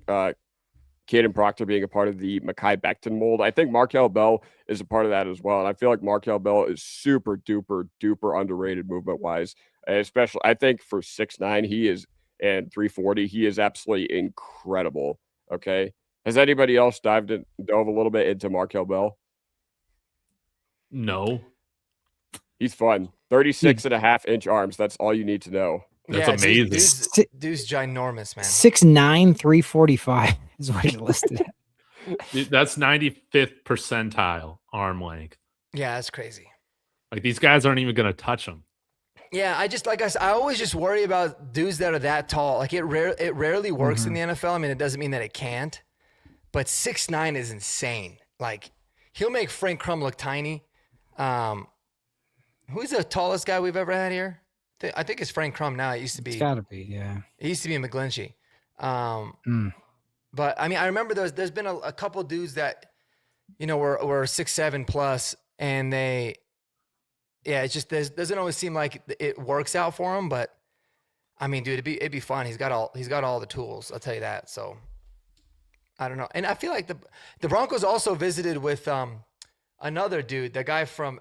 Caden Proctor being a part of the Mekhi Becton mold. I think Markel Bell is a part of that as well. And I feel like Markel Bell is super duper duper underrated movement wise, especially I think for 6'9" he is, and 340, he is absolutely incredible. Okay. Has anybody else dove a little bit into Markel Bell? No. He's fun. 36.5-inch arms. That's all you need to know. That's Yeah, amazing. Dude's ginormous, man. 6'9", 345 is what he listed at. Dude, that's 95th percentile arm length. Yeah, that's crazy. Like these guys aren't even going to touch him. Yeah, I always just worry about dudes that are that tall. Like it rarely works in the NFL. I mean, it doesn't mean that it can't, but 6'9" is insane. Like he'll make Frank Crum look tiny. Who's the tallest guy we've ever had here? I think it's Frank Crum now. It used to be. It's got to be, yeah. It used to be in McGlinchey. But I mean, I remember there's been a couple dudes that, you know, were 6'7" plus, and it just doesn't always seem like it works out for him. But I mean, dude, it'd be fun. He's got all the tools. I'll tell you that. So I don't know. And I feel like the Broncos also visited with another dude, the guy from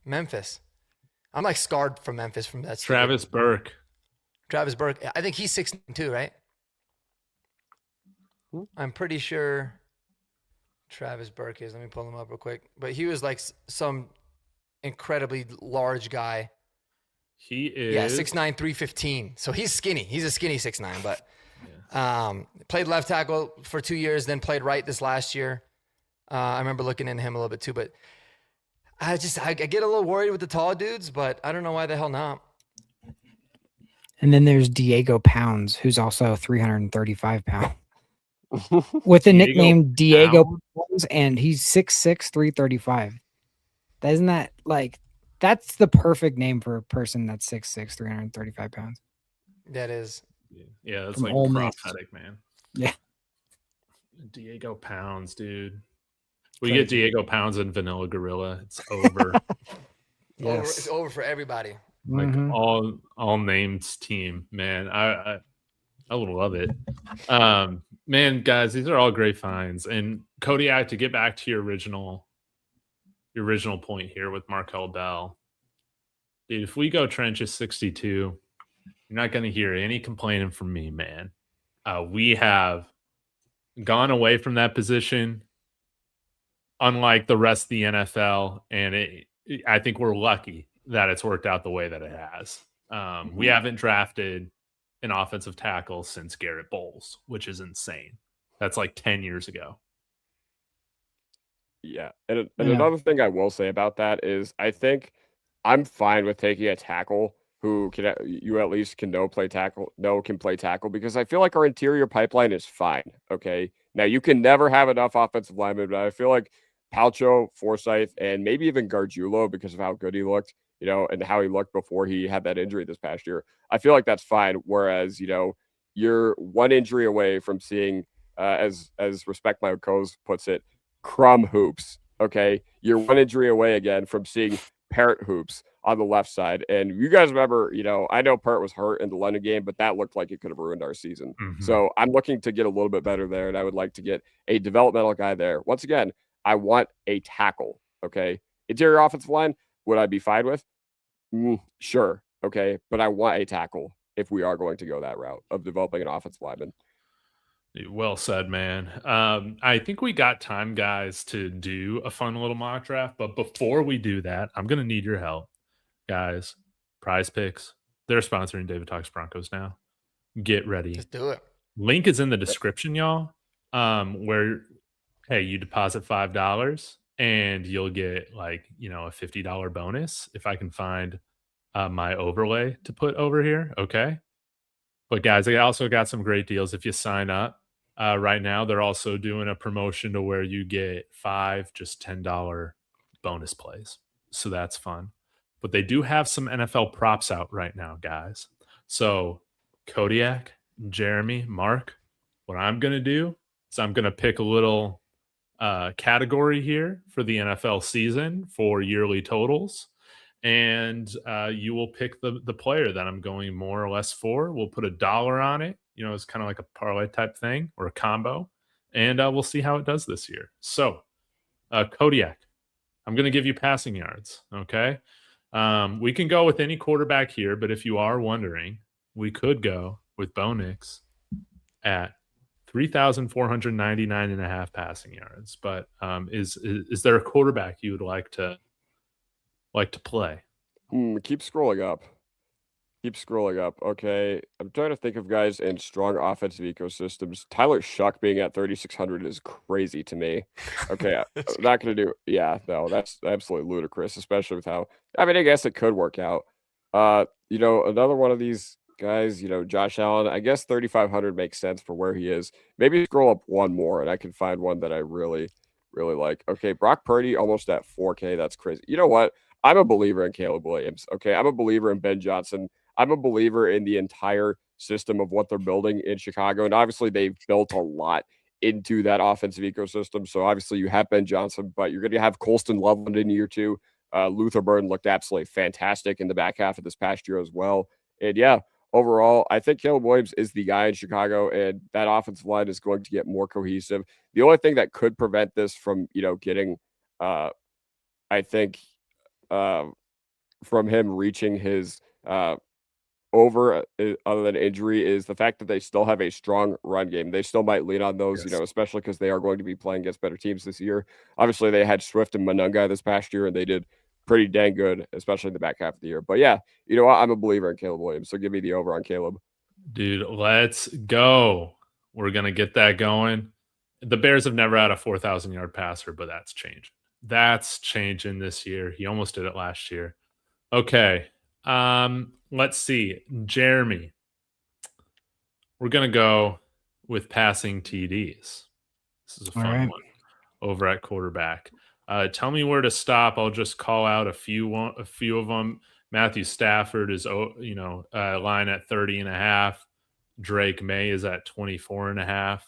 Memphis. I'm like scarred from Memphis from that. Travis Burke. Travis Burke. I think he's 6'2", right? I'm pretty sure Travis Burke is. Let me pull him up real quick. But he was like some incredibly large guy. He is. Yeah, 6'9", 315. So he's skinny. He's a skinny 6'9", but played left tackle for 2 years, then played right this last year. I remember looking into him a little bit too, but I get a little worried with the tall dudes, but I don't know why the hell not. And then there's Diego Pounds, who's also 335 pounds. With the nickname Diego Pounds, and he's 6'6", 335. Isn't that like, that's the perfect name for a person that's 6'6", 335 pounds. That is. Yeah, that's From like prophetic, man. Yeah. Diego Pounds, dude. We get Diego Pounds and Vanilla Gorilla. It's over. Yes. It's over for everybody. Like all names team, man. I love it. Man, guys, these are all great finds. And Kodiak, to get back to your original point here with Markel Bell, dude, if we go trenches 62, you're not going to hear any complaining from me, man. We have gone away from that position, unlike the rest of the NFL, and I think we're lucky that it's worked out the way that it has. We haven't drafted an offensive tackle since Garrett Bowles, which is insane. That's like 10 years ago. Yeah. And another thing I will say about that is I think I'm fine with taking a tackle who you at least can play tackle because I feel like our interior pipeline is fine. Okay. Now you can never have enough offensive linemen, but I feel like Palcho, Forsyth, and maybe even Gargiulo, because of how good he looked, you know, and how he looked before he had that injury this past year. I feel like that's fine. Whereas, you know, you're one injury away from seeing, as Respect My Co's puts it, crumb hoops. Okay. You're one injury away again from seeing parrot hoops on the left side. And you guys remember, you know, I know Parrot was hurt in the London game, but that looked like it could have ruined our season. So I'm looking to get a little bit better there. And I would like to get a developmental guy there. Once again, I want a tackle. Okay. Interior offensive line, would I be fine with? Sure. Okay. But I want a tackle if we are going to go that route of developing an offensive lineman. Well said, man. I think we got time, guys, to do a fun little mock draft. But before we do that, I'm going to need your help. Guys, Prize Picks, they're sponsoring David Talks Broncos now. Get ready. Let's do it. Link is in the description, y'all, where, hey, you deposit $5 and you'll get like, you know, a $50 bonus if I can find my overlay to put over here. Okay. But guys, I also got some great deals if you sign up. Right now, they're also doing a promotion to where you get 5 just $10 bonus plays. So that's fun. But they do have some NFL props out right now, guys. So Kodiak, Jeremy, Mark, what I'm going to do is I'm going to pick a little category here for the NFL season for yearly totals. And you will pick the player that I'm going more or less for. We'll put $1 on it. You know, it's kind of like a parlay type thing or a combo. And we'll see how it does this year. So, Kodiak, I'm going to give you passing yards, okay? We can go with any quarterback here, but if you are wondering, we could go with Bo Nix at 3,499.5 passing yards. But is there a quarterback you would like to play? Keep scrolling up. Keep scrolling up. Okay, I'm trying to think of guys in strong offensive ecosystems. Tyler Shuck being at 3,600 is crazy to me. Okay, I'm not gonna do. Yeah, no, that's absolutely ludicrous, especially with how. I mean, I guess it could work out. Another one of these guys, Josh Allen. I guess 3,500 makes sense for where he is. Maybe scroll up one more, and I can find one that I really, really like. Okay, Brock Purdy almost at 4K. That's crazy. You know what? I'm a believer in Caleb Williams. Okay, I'm a believer in Ben Johnson. I'm a believer in the entire system of what they're building in Chicago. And obviously, they've built a lot into that offensive ecosystem. So obviously, you have Ben Johnson, but you're going to have Colston Loveland in year two. Luther Burden looked absolutely fantastic in the back half of this past year as well. And yeah, overall, I think Caleb Williams is the guy in Chicago, and that offensive line is going to get more cohesive. The only thing that could prevent this from, getting, I think, from him reaching his over other than injury is the fact that they still have a strong run game. They still might lean on those, Yes. especially because they are going to be playing against better teams this year. Obviously, they had Swift and Monunga this past year, and they did pretty dang good, especially in the back half of the year. But yeah, you know what? I'm a believer in Caleb Williams, so give me the over on Caleb. Dude, let's go. We're going to get that going. The Bears have never had a 4,000-yard passer, but that's changing. That's changing this year. He almost did it last year. Okay. Let's see. Jeremy. We're going to go with passing TDs. This is a fun one over at quarterback. Tell me where to stop. I'll just call out a few of them. Matthew Stafford is, line at 30.5. Drake May is at 24.5.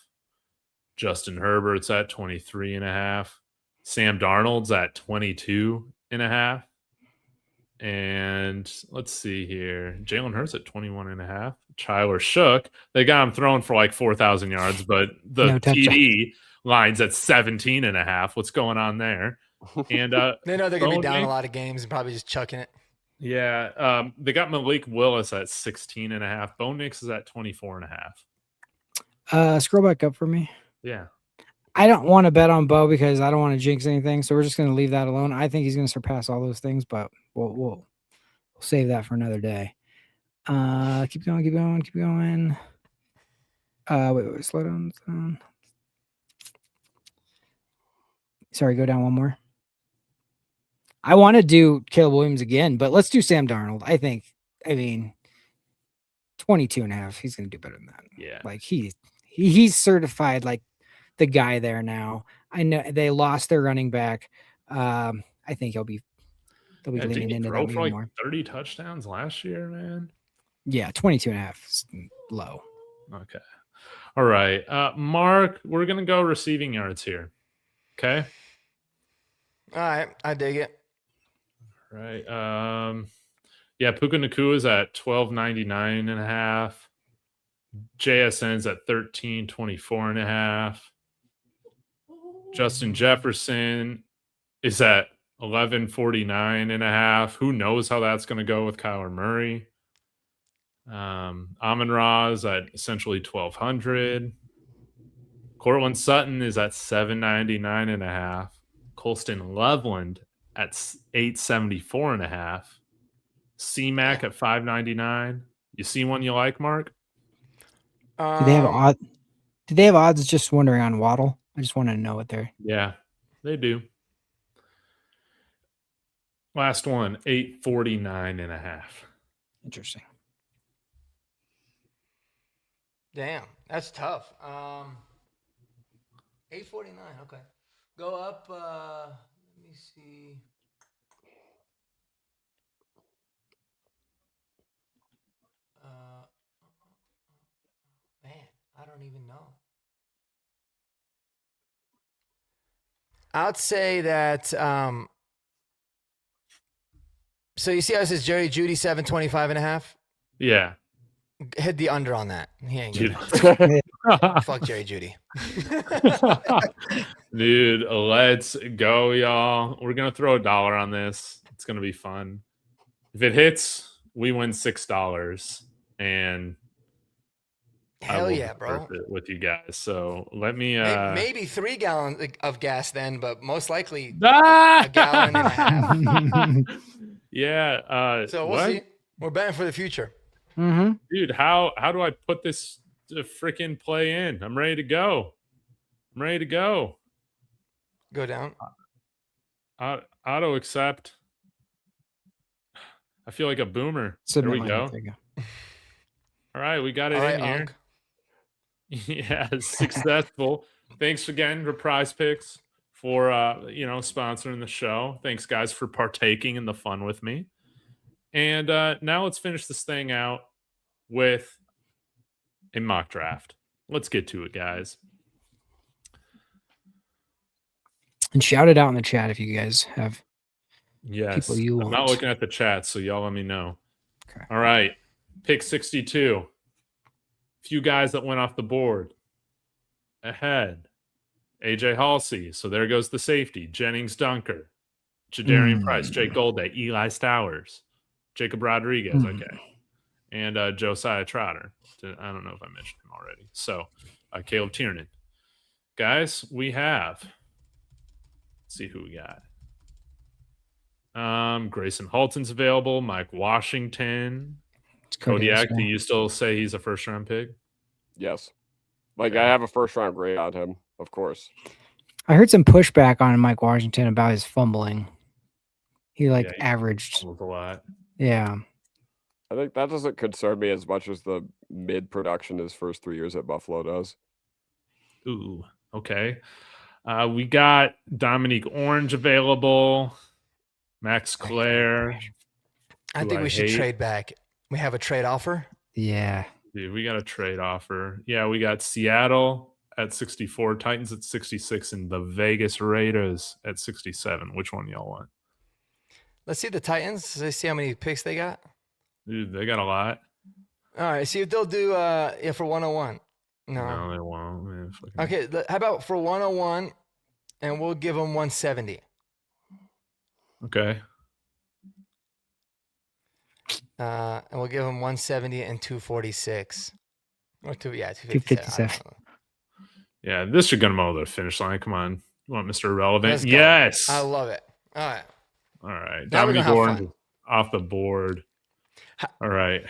Justin Herbert's at 23.5. Sam Darnold's at 22.5. And let's see here. Jalen Hurts at 21.5. Tyler Shook. They got him thrown for like 4,000 yards, but the TD line's at 17.5. What's going on there? And they know they're going to be down a lot of games and probably just chucking it. Yeah. They got Malik Willis at 16.5. Bo Nix is at 24.5. Scroll back up for me. Yeah. I don't want to bet on Bo because I don't want to jinx anything. So we're just going to leave that alone. I think he's going to surpass all those things, but we'll save that for another day. Keep going. Wait, slow down. Sorry, go down one more. I want to do Caleb Williams again, but let's do Sam Darnold. I mean, 22.5. He's going to do better than that. Yeah. Like he's certified like the guy there now. I know they lost their running back. I think they'll be leaning into that for like more. 30 touchdowns last year, man. Yeah, 22.5 is low. Okay. All right. Mark, we're going to go receiving yards here. Okay. All right. I dig it. Right. Puka Nacua is at 12.99.5. JSN's at 13.24.5. Justin Jefferson is at 11.49.5. Who knows how that's going to go with Kyler Murray? Amon-Ra is at essentially 1,200. Cortland Sutton is at 7.99.5. Colston Loveland at 8.74.5. C-Mac at 5.99. You see one you like, Mark? Do they have odds? Just wondering on Waddle. I just want to know what they're. Yeah, they do. Last one, 8.49.5. Interesting. Damn, that's tough. 8.49. Okay, go up. Let me see. Man, I don't even know. I'd say that. So you see how it says Jerry Jeudy 725.5? Yeah. Hit the under on that. He ain't Dude. getting it. Fuck Jerry Jeudy. Dude, let's go, y'all. We're going to throw $1 on this. It's going to be fun. If it hits, we win $6. And hell yeah, bro. With you guys. So let me maybe 3 gallons of gas then, but most likely a gallon and a half. Yeah. So we'll see. We're betting for the future. Mm-hmm. Dude, how do I put this freaking play in? I'm ready to go. I'm ready to go. Go down. Auto accept. I feel like a boomer. There we go. There you go. All right, we got it All right, in here. Unc. Yeah, successful. Thanks again to Prize Picks for sponsoring the show. Thanks guys for partaking in the fun with me. And now let's finish this thing out with a mock draft. Let's get to it, guys. And shout it out in the chat if you guys have Yes. people you I'm want. not looking at the chat, so y'all let me know. Okay. All right. Pick 62. Few guys that went off the board. Ahead. AJ Halsey. So there goes the safety. Jennings Dunker. Jadarian Price. Jake Golday. Eli Stowers. Jacob Rodriguez. Okay. And Josiah Trotter. I don't know if I mentioned him already. So Caleb Tiernan. Guys, we have. Let's see who we got. Grayson Halton's available. Mike Washington. Kodiak, do you still say he's a first round pick? Yes. Like, I have a first round grade on him, of course. I heard some pushback on Mike Washington about his fumbling. He averaged a lot. Yeah. I think that doesn't concern me as much as the mid production his first 3 years at Buffalo does. Ooh, okay. We got Dominique Orange available. Max Clare. I think we should trade back. We have a trade offer. Yeah. Dude, we got a trade offer. Yeah, we got Seattle at 64, Titans at 66, and the Vegas Raiders at 67. Which one y'all want? Let's see the Titans. Let's see how many picks they got. Dude, they got a lot. All right, see if they'll do for 101. No, they won't. Man, okay, how about for 101, and we'll give them 170. Okay. And we'll give them 170 and 246. Or 257. Yeah, this should get them over the finish line. Come on. You want Mr. Irrelevant? Let's go. Yes. I love it. All right. All right. Now Dominique Orange is off the board. All right.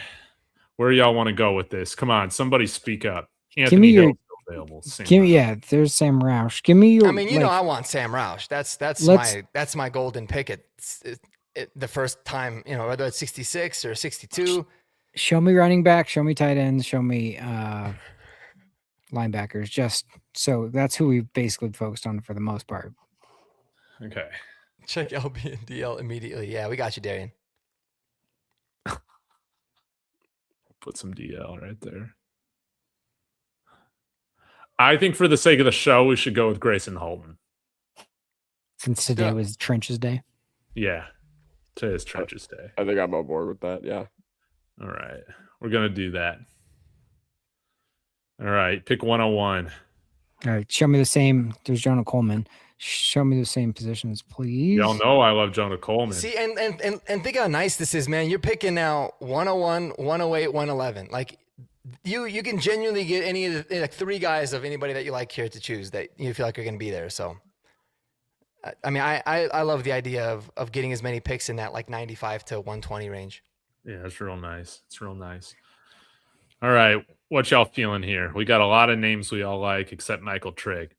Where y'all want to go with this? Come on, somebody speak up. Anthony Hill's still available. There's Sam Roush. Give me your. I mean, I want Sam Roush. That's my golden pick. It's the first time, whether it's 66 or 62. Show me running back. Show me tight ends. Show me linebackers. Just so that's who we basically focused on for the most part. Okay. Check LB and DL immediately. Yeah, we got you, Darian. Put some DL right there. I think for the sake of the show, we should go with Grayson Holton. Since today was Trench's day? Yeah. Today's Trench's day. I think I'm on board with that, yeah. All right. We're going to do that. All right. Pick 101. All right. Show me the same. There's Jonah Coleman. Show me the same positions, please. Y'all know I love Jonah Coleman. See, and think how nice this is, man. You're picking now 101, 108, 111. Like, you can genuinely get any of the 3 guys of anybody that you like here to choose that you feel like are going to be there. So, I mean, I love the idea of getting as many picks in that 95 to 120 range. Yeah, it's real nice. It's real nice. All right. What y'all feeling here? We got a lot of names we all like except Michael Trigg.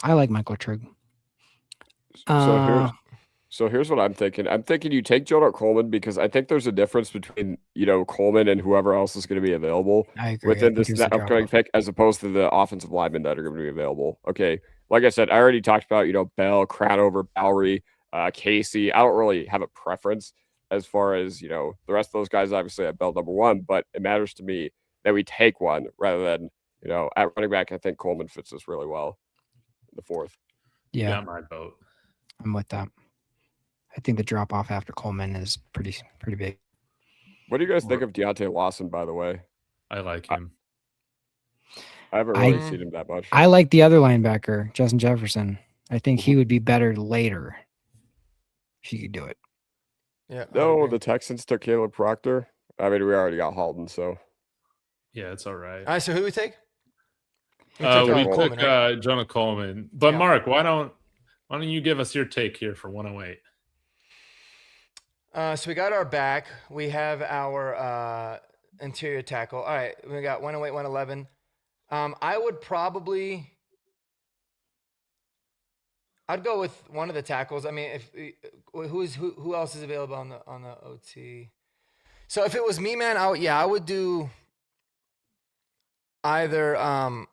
I like Michael Trigg. So here's what I'm thinking. I'm thinking you take Jonah Coleman because I think there's a difference between, Coleman and whoever else is going to be available within this upcoming pick as opposed to the offensive linemen that are going to be available. Okay. Like I said, I already talked about, Bell, Crownover, Bowery, Casey. I don't really have a preference as far as, the rest of those guys obviously at Bell number 1, but it matters to me that we take one rather than, at running back. I think Coleman fits this really well in the 4th. Yeah. Got my vote. I'm with that. I think the drop off after Coleman is pretty big. What do you guys think of Deontay Lawson, by the way? I like him. I haven't really seen him that much. I like the other linebacker, Justin Jefferson. I think he would be better later if he could do it. Yeah. No, the Texans took Caleb Proctor. I mean, we already got Halton, so. Yeah, it's all right. All right, so who do we take? We took Jonah Coleman. But Mark, why don't you give us your take here for 108? So we got our back. We have our interior tackle. All right, we got 108, 111. I would probably. I'd go with one of the tackles. I mean, if who else is available on the OT? So if it was me, man, I would do either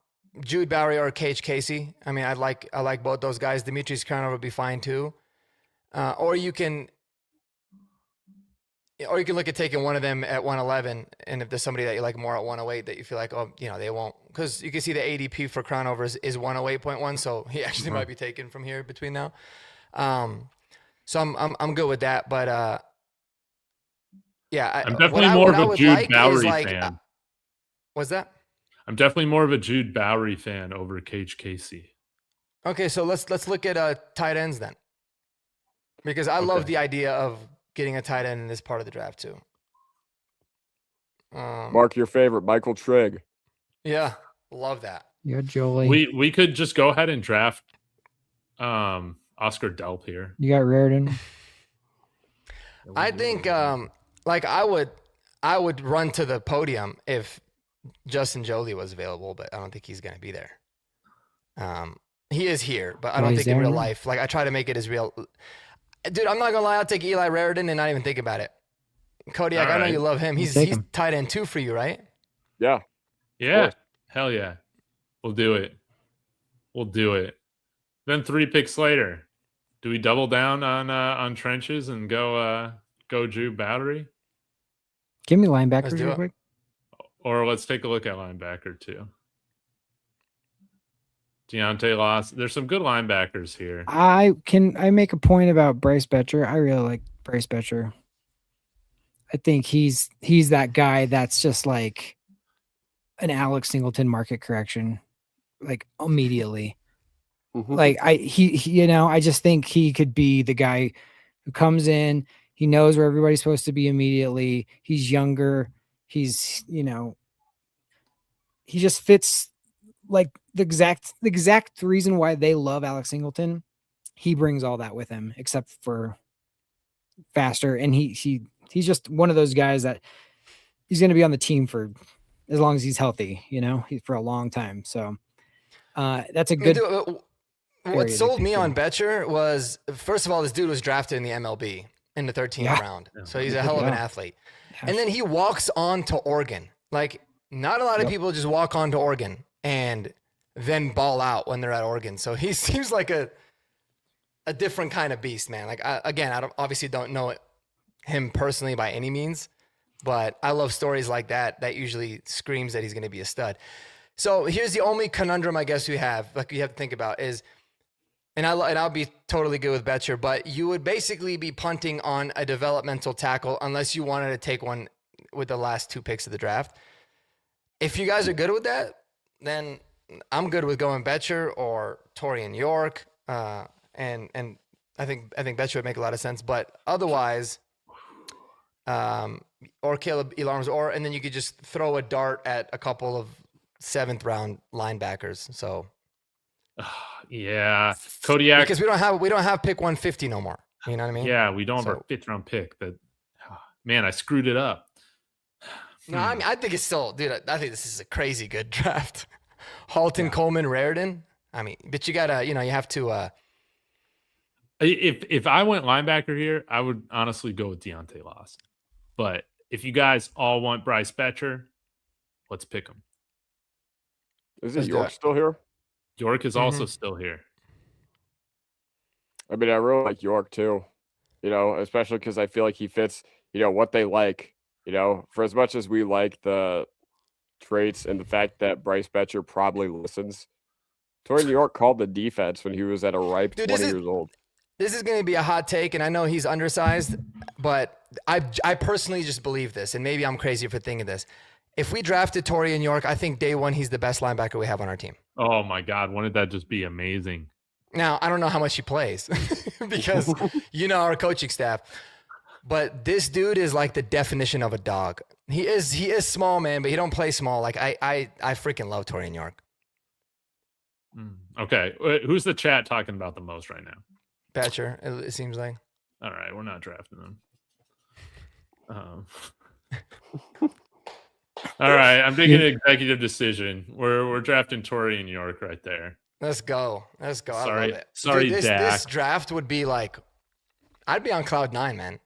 Jude Bowery or Cage Casey. I mean, I like both those guys. Demetrius Croner would be fine too. Or you can look at taking one of them at 111, and if there's somebody that you like more at 108 that you feel like, they won't, because you can see the ADP for Crownover is 108.1, so he actually might be taken from here between now. So I'm good with that, but yeah, I'm definitely more of a Jude Bowery fan. What's that? I'm definitely more of a Jude Bowery fan over Cage Casey. Okay, so let's look at tight ends then, because I love the idea of getting a tight end in this part of the draft too. Mark, your favorite, Michael Trigg. Yeah, love that. Yeah, Jolie. We could just go ahead and draft Oscar Delp here. You got Raritan. I think I would run to the podium if Justin Jolie was available, but I don't think he's going to be there. He is here, but I don't think in real life. Like, I try to make it as real. Dude, I'm not gonna lie. I'll take Eli Raritan and not even think about it. Kodiak, I know you love him. He's tight end 2 for you, right? Yeah. Yeah. Hell yeah. We'll do it. Then 3 picks later, do we double down on trenches and go Jude Bowery? Give me linebackers real quick. Or let's take a look at linebacker too. Deontay Lawson. There's some good linebackers here. I make a point about Bryce Betcher. I really like Bryce Betcher. I think he's that guy that's just like an Alex Singleton market correction, like immediately. Mm-hmm. Like I just think he could be the guy who comes in. He knows where everybody's supposed to be immediately. He's younger. He's he just fits like the exact reason why they love Alex Singleton. He brings all that with him, except for faster. And he's just one of those guys that he's going to be on the team for as long as he's healthy, for a long time. So that's a good. What sold me on Betcher was, first of all, this dude was drafted in the MLB in the 13th round. So he's a hell of an athlete. Yeah. And then he walks on to Oregon. Like, not a lot of people just walk on to Oregon and then ball out when they're at Oregon. So he seems like a different kind of beast, man. Like, I obviously don't know him personally by any means, but I love stories like that. That usually screams that he's going to be a stud. So here's the only conundrum I guess we have, like you have to think about is, and I'll be totally good with Betcher, but you would basically be punting on a developmental tackle unless you wanted to take one with the last 2 picks of the draft. If you guys are good with that, then I'm good with going Betcher or Torian York, and I think Betcher would make a lot of sense. But otherwise, or Caleb Elarms, and then you could just throw a dart at a couple of 7th round linebackers. So yeah, Kodiak, because we don't have pick 150 no more. You know what I mean? Yeah, we don't have our 5th round pick. Man, I screwed it up. No, I mean, I think it's still, dude. I think this is a crazy good draft. Halton, Coleman, Raritan. I mean, but you gotta, you have to. If I went linebacker here, I would honestly go with Deontay Lawson. But if you guys all want Bryce Betcher, let's pick him. Is York still here? York is also still here. I mean, I really like York too. Especially because I feel like he fits. What they like. For as much as we like the traits and the fact that Bryce Betcher probably listens, Torian York called the defense when he was at a ripe 20 years old. This is going to be a hot take, and I know he's undersized, but I personally just believe this, and maybe I'm crazy for thinking this. If we drafted Torian York, I think day one he's the best linebacker we have on our team. Oh my God, wouldn't that just be amazing? Now, I don't know how much he plays because our coaching staff. But this dude is like the definition of a dog. He is small, man, but he don't play small. Like I freaking love Torian York. Okay, who's the chat talking about the most right now? Betcher, it seems like. All right, we're not drafting them. All right, I'm taking an executive decision. We're drafting Torian York right there. Let's go. I love it. Sorry, Dude, this Dak. draft would be like, I'd be on cloud 9, man.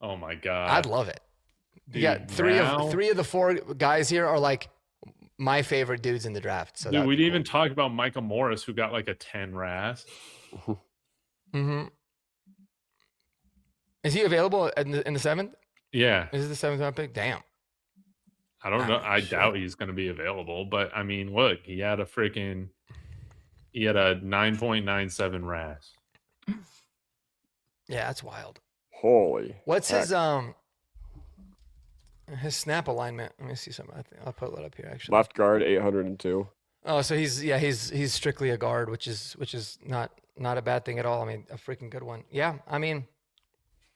Oh my god, I'd love it. dude, You got three of the 4 guys here are like my favorite dudes in the draft. So dude, we didn't even talk about Michael Morris, who got like a 10 RAS. Mm-hmm. Is he available in the 7th? Yeah, Is it the 7th round pick? Damn. I don't know. I shit. doubt he's going to be available. But I mean, look, he had a 9.97 RAS. Yeah, that's wild. Holy. What's heck. his snap alignment? Let me see something. I'll put that up here actually. Left guard 802. Oh, so he's strictly a guard, which is not a bad thing at all. I mean, a freaking good one. Yeah, I mean,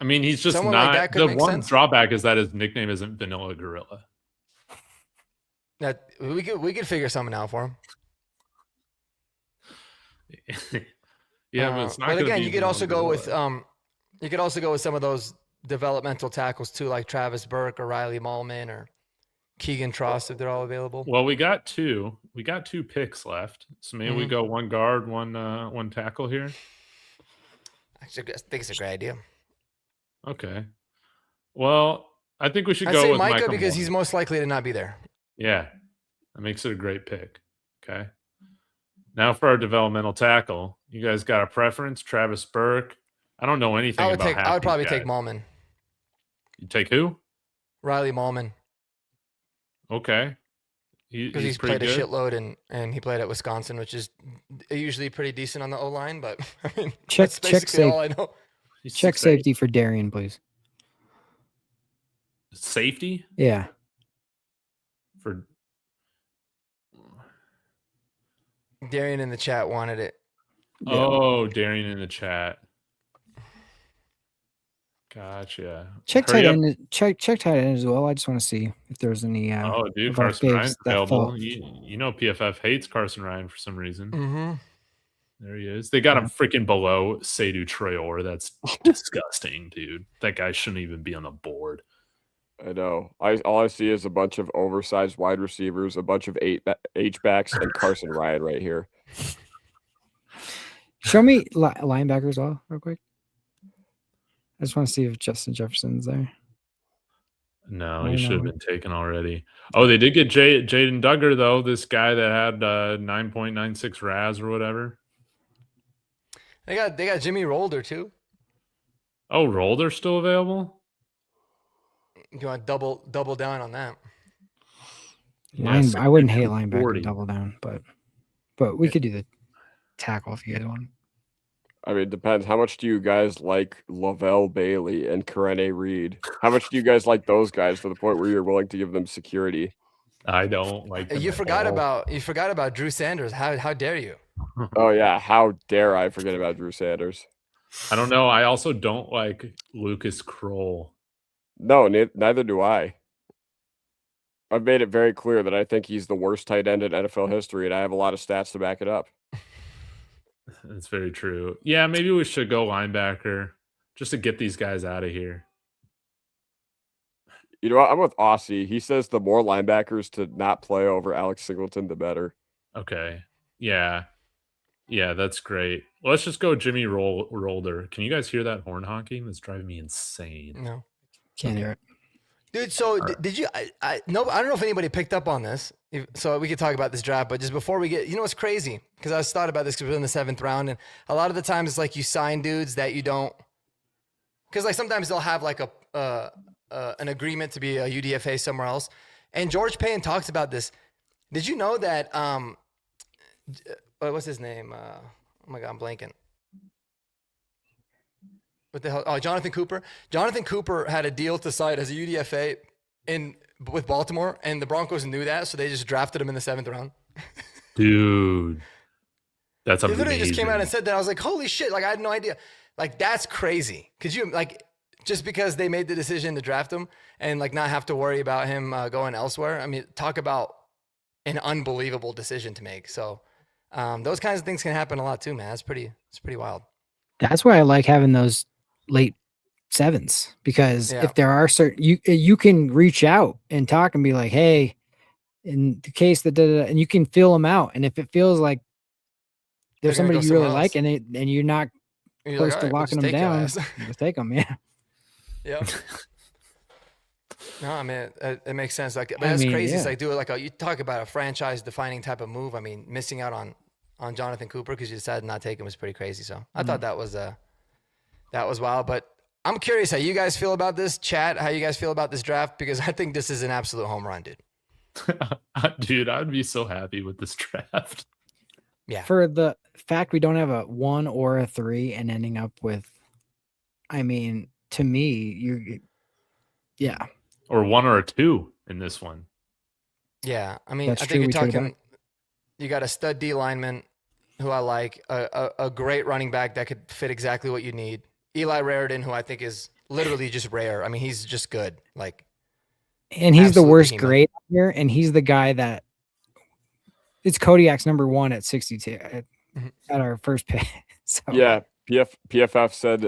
he's just someone not. like that could The make one sense. drawback is that his nickname isn't Vanilla Gorilla. that we could figure something out for him. Yeah, but it's not. But gonna again, be you could also Vanilla go with Gorilla. you could also go with some of those developmental tackles too, like Travis Burke or Riley Mallman or Keegan Trost if they're all available. Well, we got two picks left, so maybe we Mhm. go one guard, one tackle here. Actually, I think it's a great idea. Okay. Well, I think we should I'd go say with Micah Michael because Morris. he's most likely to not be there. Yeah, that makes it a great pick. Okay. Now for our developmental tackle, you guys got a preference? Travis Burke. I don't know anything about half I would these probably guys. take Mallman. You take who? Riley Mallman. Okay. Because he's pretty played good. a shitload and he played at Wisconsin, which is usually pretty decent on the O line. But I mean, Check- that's check basically safe. all I know. He's Check 6'8". safety for Darian, please. Safety Yeah. for Darian in the chat wanted it. Oh, Darian in the chat. Gotcha. Check Hurry tight up. end. Check tight end as well. I just want to see if there's any. Oh, dude, of our Carson faves Ryan's that available. fell. You know PFF hates Carson Ryan for some reason. Mm-hmm. There he is. They got him freaking below Seydou Traore. That's disgusting, dude. That guy shouldn't even be on the board. I know. All I see is a bunch of oversized wide receivers, a bunch of H-backs, and Carson Ryan right here. Show me linebackers all real quick. I just want to see if Justin Jefferson's there. No, I he should have know. been taken already. Oh, they did get Jaden Duggar, though. This guy that had 9.96 RAS or whatever. They got Jimmy Rolder too. Oh, Rolder's still available? You want to double down on that? Yes, I wouldn't hate linebacker 40. double down, but we could do the tackle if you guys want. I mean, it depends. How much do you guys like Lavelle Bailey and Karene Reed? How much do you guys like those guys to the point where you're willing to give them security? I don't like them You at forgot all. about Drew Sanders. How dare you? Oh, yeah. How dare I forget about Drew Sanders? I don't know. I also don't like Lucas Kroll. No, neither do I. I've made it very clear that I think he's the worst tight end in NFL history, and I have a lot of stats to back it up. That's very true. Yeah, maybe we should go linebacker just to get these guys out of here. You know what? I'm with Aussie. He says the more linebackers to not play over Alex Singleton, the better. Okay. Yeah. Yeah, that's great. Let's just go Jimmy Rolder. Can you guys hear that horn honking? That's driving me insane. No, Can't hear it. dude. So did you? I don't know if anybody picked up on this. So we could talk about this draft, but just before we get, what's crazy? Because I was thought about this because we're in the 7th round, and a lot of the times it's like you sign dudes that you don't. Because like sometimes they'll have like an agreement to be a UDFA somewhere else, and George Payne talks about this. Did you know that? What's his name? Oh my God, I'm blanking. What the hell? Oh, Jonathan Cooper. Jonathan Cooper had a deal to sign as a UDFA with Baltimore, and the Broncos knew that, so they just drafted him in the 7th round. Dude. That's He amazing. literally just came out and said that. I was like, holy shit, like I had no idea. Like that's crazy. Could you just because they made the decision to draft him and like not have to worry about him going elsewhere? I mean, talk about an unbelievable decision to make. So those kinds of things can happen a lot too, man. It's pretty wild. That's why I like having those late sevens, because Yeah. if there are certain, you can reach out and talk and be like, hey, in the case that and you can fill them out, and if it feels like They're there's gonna somebody go you really somewhere like else. and you're not And you're close like, to all right, we'll locking just them take your down, ass. just take them. Yeah. Yeah. No, I mean, it makes sense. Like, but I that's mean, crazy. It's yeah. like, do it like you talk about a franchise-defining type of move. I mean, missing out on Jonathan Cooper because you decided not to take him was pretty crazy. So I thought that was wild. But I'm curious how you guys feel about this chat. How you guys feel about this draft, because I think this is an absolute home run, dude. Dude, I'd be so happy with this draft. Yeah. For the fact we don't have a 1 or a 3 and ending up with, I mean, to me, yeah, Or 1 or a 2 in this one. Yeah. I mean, That's I think true, you're we traded talking. You got a stud D lineman who I like, a great running back that could fit exactly what you need. Eli Raridan, who I think is literally just rare. I mean, he's just good. Like, and he's the absolute worst behemoth. grade here, and he's the guy that it's Kodiak's number 1 at 62 Mhm. at our first pick. So Yeah, PFF said,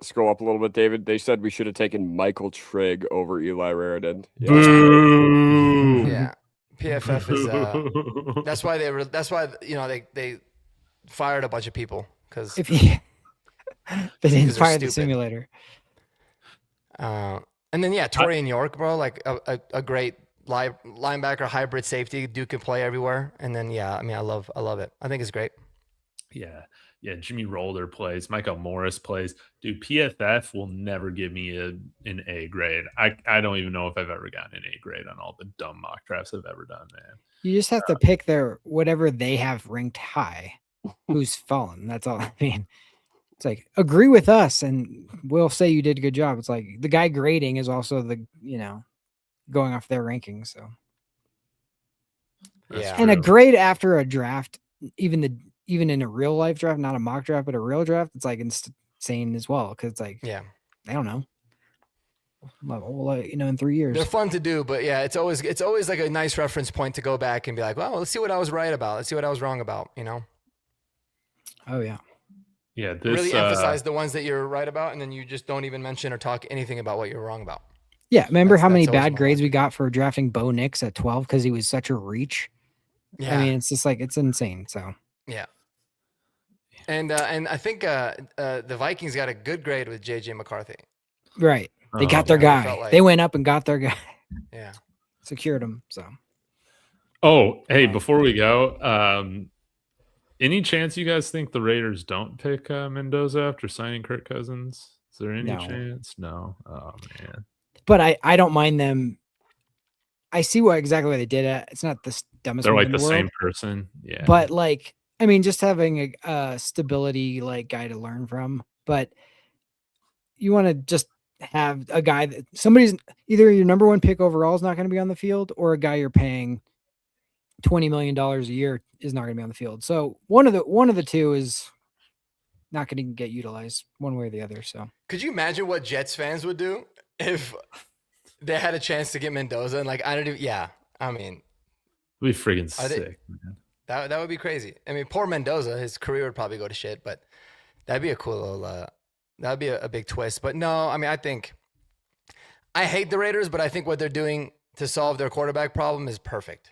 scroll up a little bit, David. They said we should have taken Michael Trigg over Eli Raridan. Yeah, Boo! Yeah. PFF is that's why they fired a bunch of people because if he they didn't Because they're fire the stupid. simulator. and then Torian York, bro, like a great linebacker hybrid safety. Dude can play everywhere. And then I mean I love it. I think it's great. Yeah. Jimmy Rolder plays. Michael Morris plays. Dude, PFF will never give me an A grade. I don't even know if I've ever gotten an A grade on all the dumb mock drafts I've ever done, man. You just have to pick their whatever they have ranked high, who's fallen. That's all. I mean, it's like agree with us, and we'll say you did a good job. It's like the guy grading is also the going off their rankings. So That's Yeah. and a true. grade after a draft, even in a real life draft, not a mock draft, but a real draft, it's like insane as well. Because it's like Yeah. I don't know. Well, in 3 years. They're fun to do, but it's always like a nice reference point to go back and be like, well, let's see what I was right about. Let's see what I was wrong about, Oh yeah. Yeah, this really emphasize the ones that you're right about, and then you just don't even mention or talk anything about what you're wrong about. Yeah, remember how many that's always bad my grades we logic. got for drafting Bo Nix at 12 because he was such a reach? Yeah. I mean, it's just like it's insane. So Yeah. And I think the Vikings got a good grade with JJ McCarthy. right, they got their yeah, guy. they felt like- They went up and got their guy, Yeah. secured him. So Oh, hey, Wow. before we go, any chance you guys think the Raiders don't pick Mendoza after signing Kirk Cousins? Is there any No. chance? No. Oh man. but I don't mind them. I see exactly why they did it. It's not the dumbest They're move like in the the world, same person. Yeah. but like I mean, just having a stability like guy to learn from. But you want to just have a guy that somebody's either your number 1 pick overall is not going to be on the field, or a guy you're paying $20 million a year is not going to be on the field. So one of the two is not going to get utilized one way or the other. So Could you imagine what Jets fans would do if they had a chance to get Mendoza? And like, I mean, It'd be freaking Are they- sick, man. that would be crazy. I mean, poor Mendoza, his career would probably go to shit, but that'd be a cool little, that'd be a big twist. But no, I mean, I hate the Raiders, but I think what they're doing to solve their quarterback problem is perfect.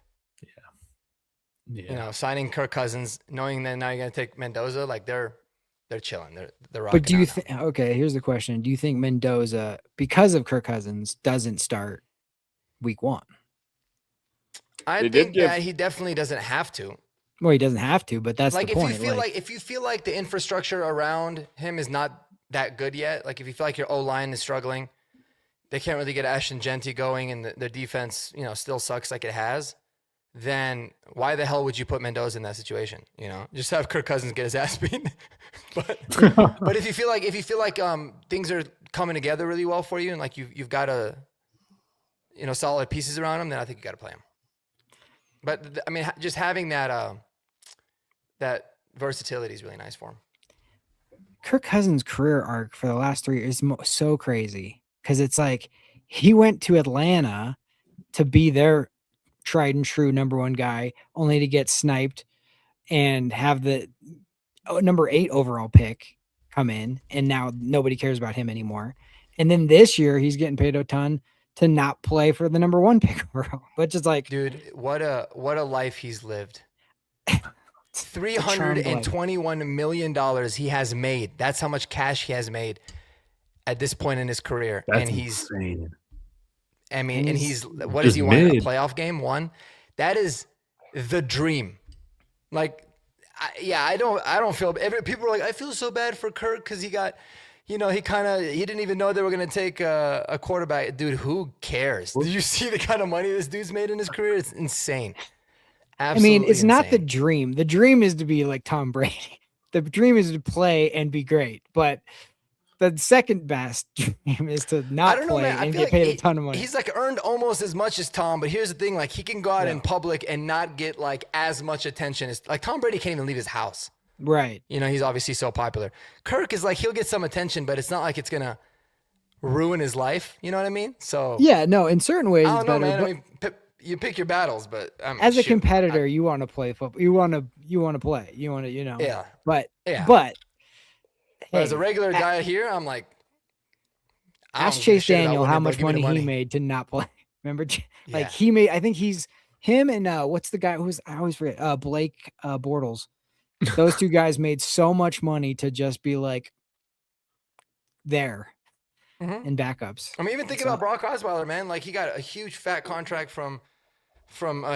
Yeah. Signing Kirk Cousins, knowing that now you're going to take Mendoza, like they're chilling. They're rocking. but do you out now. think okay, here's the question. Do you think Mendoza, because of Kirk Cousins, doesn't start week 1? I They did think give- that he definitely doesn't have to. Well, he doesn't have to, but that's Like the if point. you feel like the infrastructure around him is not that good yet, like if you feel like your O-line is struggling, they can't really get Ashton Genty going, and their defense, still sucks like it has, then why the hell would you put Mendoza in that situation? Just have Kirk Cousins get his ass beat. but if you feel like things are coming together really well for you, and like you've got solid pieces around him, then I think you got to play him. But I mean, just having that versatility is really nice for him. Kirk Cousins' career arc for the last 3 years is so crazy because it's like he went to Atlanta to be their tried and true number 1 guy, only to get sniped and have the number 8 overall pick come in, and now nobody cares about him anymore. And then this year he's getting paid a ton to not play for the number 1 pick overall, which is like, dude, what a life he's lived. a charmed life. $321 million he has made. That's how much cash he has made at this point in his career. That's and he's insane. I mean, and he's what just does he want? A mid. playoff game? 1? That is the dream. Like, I don't feel. People are like, I feel so bad for Kirk because he got, he didn't even know they were gonna take a quarterback. Dude, who cares? Did you see the kind of money this dude's made in his career? It's insane. Absolutely I mean, it's not the insane. dream. The dream is to be like Tom Brady. The dream is to play and be great. But the second best dream is to I not don't know, play man. I and feel get like paid a ton of money. he's like earned almost as much as Tom, but here's the thing: like, he can go out in public and not get like as much attention as like Tom Brady can't even leave his house. Right. He's obviously so popular. Kirk is like, he'll get some attention, but it's not like it's gonna ruin his life. You know what I mean? So Yeah, no, in certain ways I it's don't know, better. man. But I mean, you pick your battles, but as a competitor, you want to play football. You want to play. You want to, yeah. But Yeah. but But as a hey, regular guy here, I'm like, I ask don't give a Chase shit about Daniel winning, how but much give me the money he made to not play. Remember, like Yeah. he made. I think he's him and what's the guy who's I always forget. Blake Bortles. Those two guys made so much money to just be like there Mhm. in backups. I mean, even think about Brock Osweiler, man. Like, he got a huge fat contract from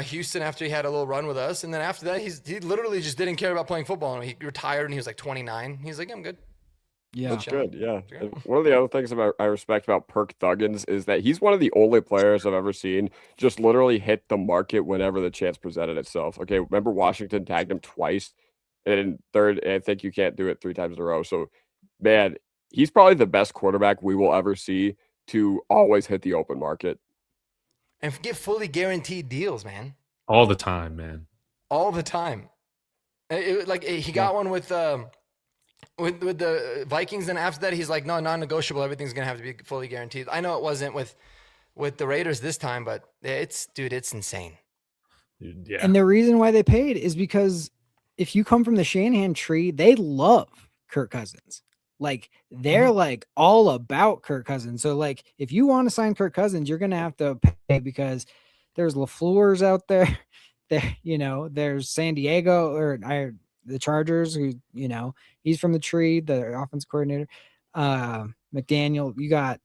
Houston after he had a little run with us, and then after that, he literally just didn't care about playing football. He retired, and he was like 29. He's like, I'm good. Yeah. That's good. Yeah. Yeah. And one of the other things I respect about Perk Thuggins is that he's one of the only players I've ever seen just literally hit the market whenever the chance presented itself. Okay. Remember Washington tagged him twice and in third, and I think you can't do it 3 times in a row. So, man, he's probably the best quarterback we will ever see to always hit the open market. And get fully guaranteed deals, man, All the time, man. all the time. He got one with the Vikings, and after that, he's like, no, non-negotiable. Everything's gonna have to be fully guaranteed. I know it wasn't with the Raiders this time, but it's insane. Dude, yeah. And the reason why they paid is because if you come from the Shanahan tree, they love Kirk Cousins. Like they're like all about Kirk Cousins. So like if you want to sign Kirk Cousins, you're gonna have to pay because there's LaFleur's out there. There's San Diego or the Chargers, who, he's from the tree, the offense coordinator. McDaniel, you got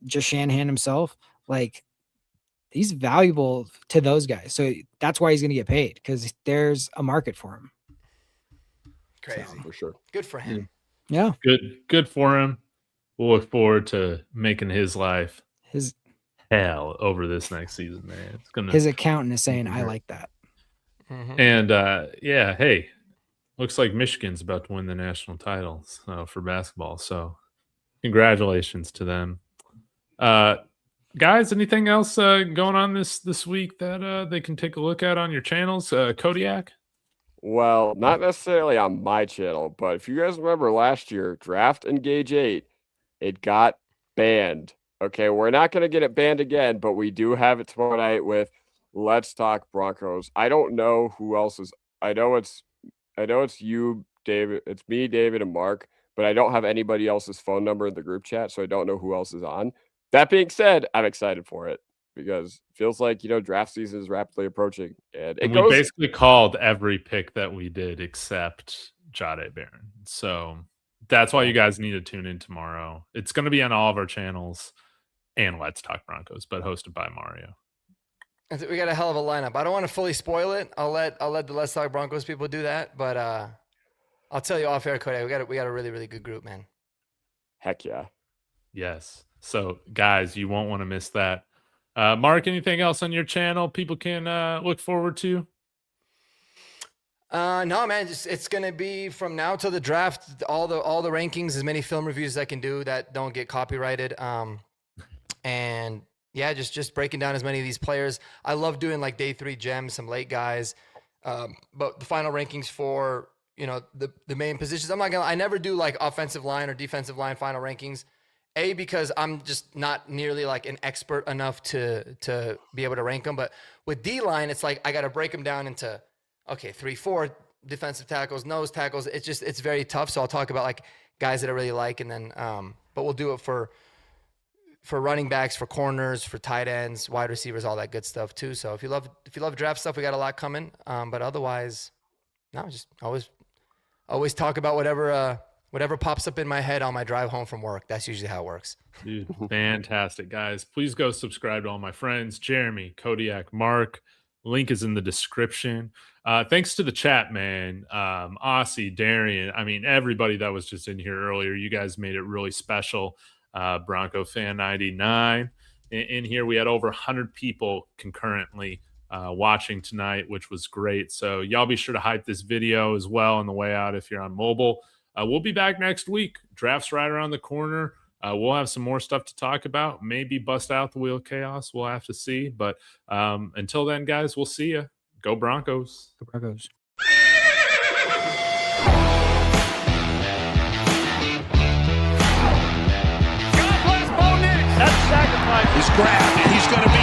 just Shanahan himself. Like he's valuable to those guys. So that's why he's gonna get paid, because there's a market for him. Crazy. So, for sure. Good for him. Yeah. Good for him. We'll look forward to making his life hell over this next season, man. It's gonna His accountant is saying, I like that. and yeah, hey, looks like Michigan's about to win the national title for basketball. So congratulations to them. Guys, anything else going on this week that they can take a look at on your channels? Kodiak? Well, not necessarily on my channel, but if you guys remember last year, Draft Engage 8, it got banned. Okay, we're not going to get it banned again, but we do have it tomorrow night with Let's Talk Broncos. I don't know who else is. I know it's you, David. It's me, David, and Mark, but I don't have anybody else's phone number in the group chat, so I don't know who else is on. That being said, I'm excited for it because it feels like, draft season is rapidly approaching. And we basically called every pick that we did except Jade Barron. So that's why you guys need to tune in tomorrow. It's going to be on all of our channels and Let's Talk Broncos, but hosted by Mario. We got a hell of a lineup. I don't want to fully spoil it. I'll let the Let's Talk Broncos people do that, but I'll tell you off air, Cody. We got a really, really good group, man. Heck yeah. Yes. So guys, you won't want to miss that. Mark, anything else on your channel people can look forward to? No, man, it's gonna be from now till the draft, all the rankings, as many film reviews as I can do that don't get copyrighted. And yeah, just breaking down as many of these players. I love doing like day 3 gems, some late guys. But the final rankings for, the main positions, I never do like offensive line or defensive line final rankings. Because I'm just not nearly like an expert enough to be able to rank them. But with D-line, it's like I got to break them down into, 3-4 defensive tackles, nose tackles. It's very tough. So I'll talk about like guys that I really like, and then but we'll do it for for running backs, for corners, for tight ends, wide receivers, all that good stuff too. So if you love draft stuff, we got a lot coming. But otherwise, no, just always talk about whatever pops up in my head on my drive home from work. That's usually how it works. Dude, fantastic, guys. Please go subscribe to all my friends, Jeremy, Kodiak, Mark. Link is in the description. Thanks to the chat, man. Aussie, Darian. I mean, everybody that was just in here earlier. You guys made it really special. Bronco Fan 99. In here, we had over 100 people concurrently watching tonight, which was great. So y'all be sure to hype this video as well on the way out if you're on mobile. We'll be back next week. Draft's right around the corner. We'll have some more stuff to talk about. Maybe bust out the wheel of chaos. We'll have to see. But until then, guys, we'll see you. Go Broncos. Go Broncos. He's grabbed and he's going to be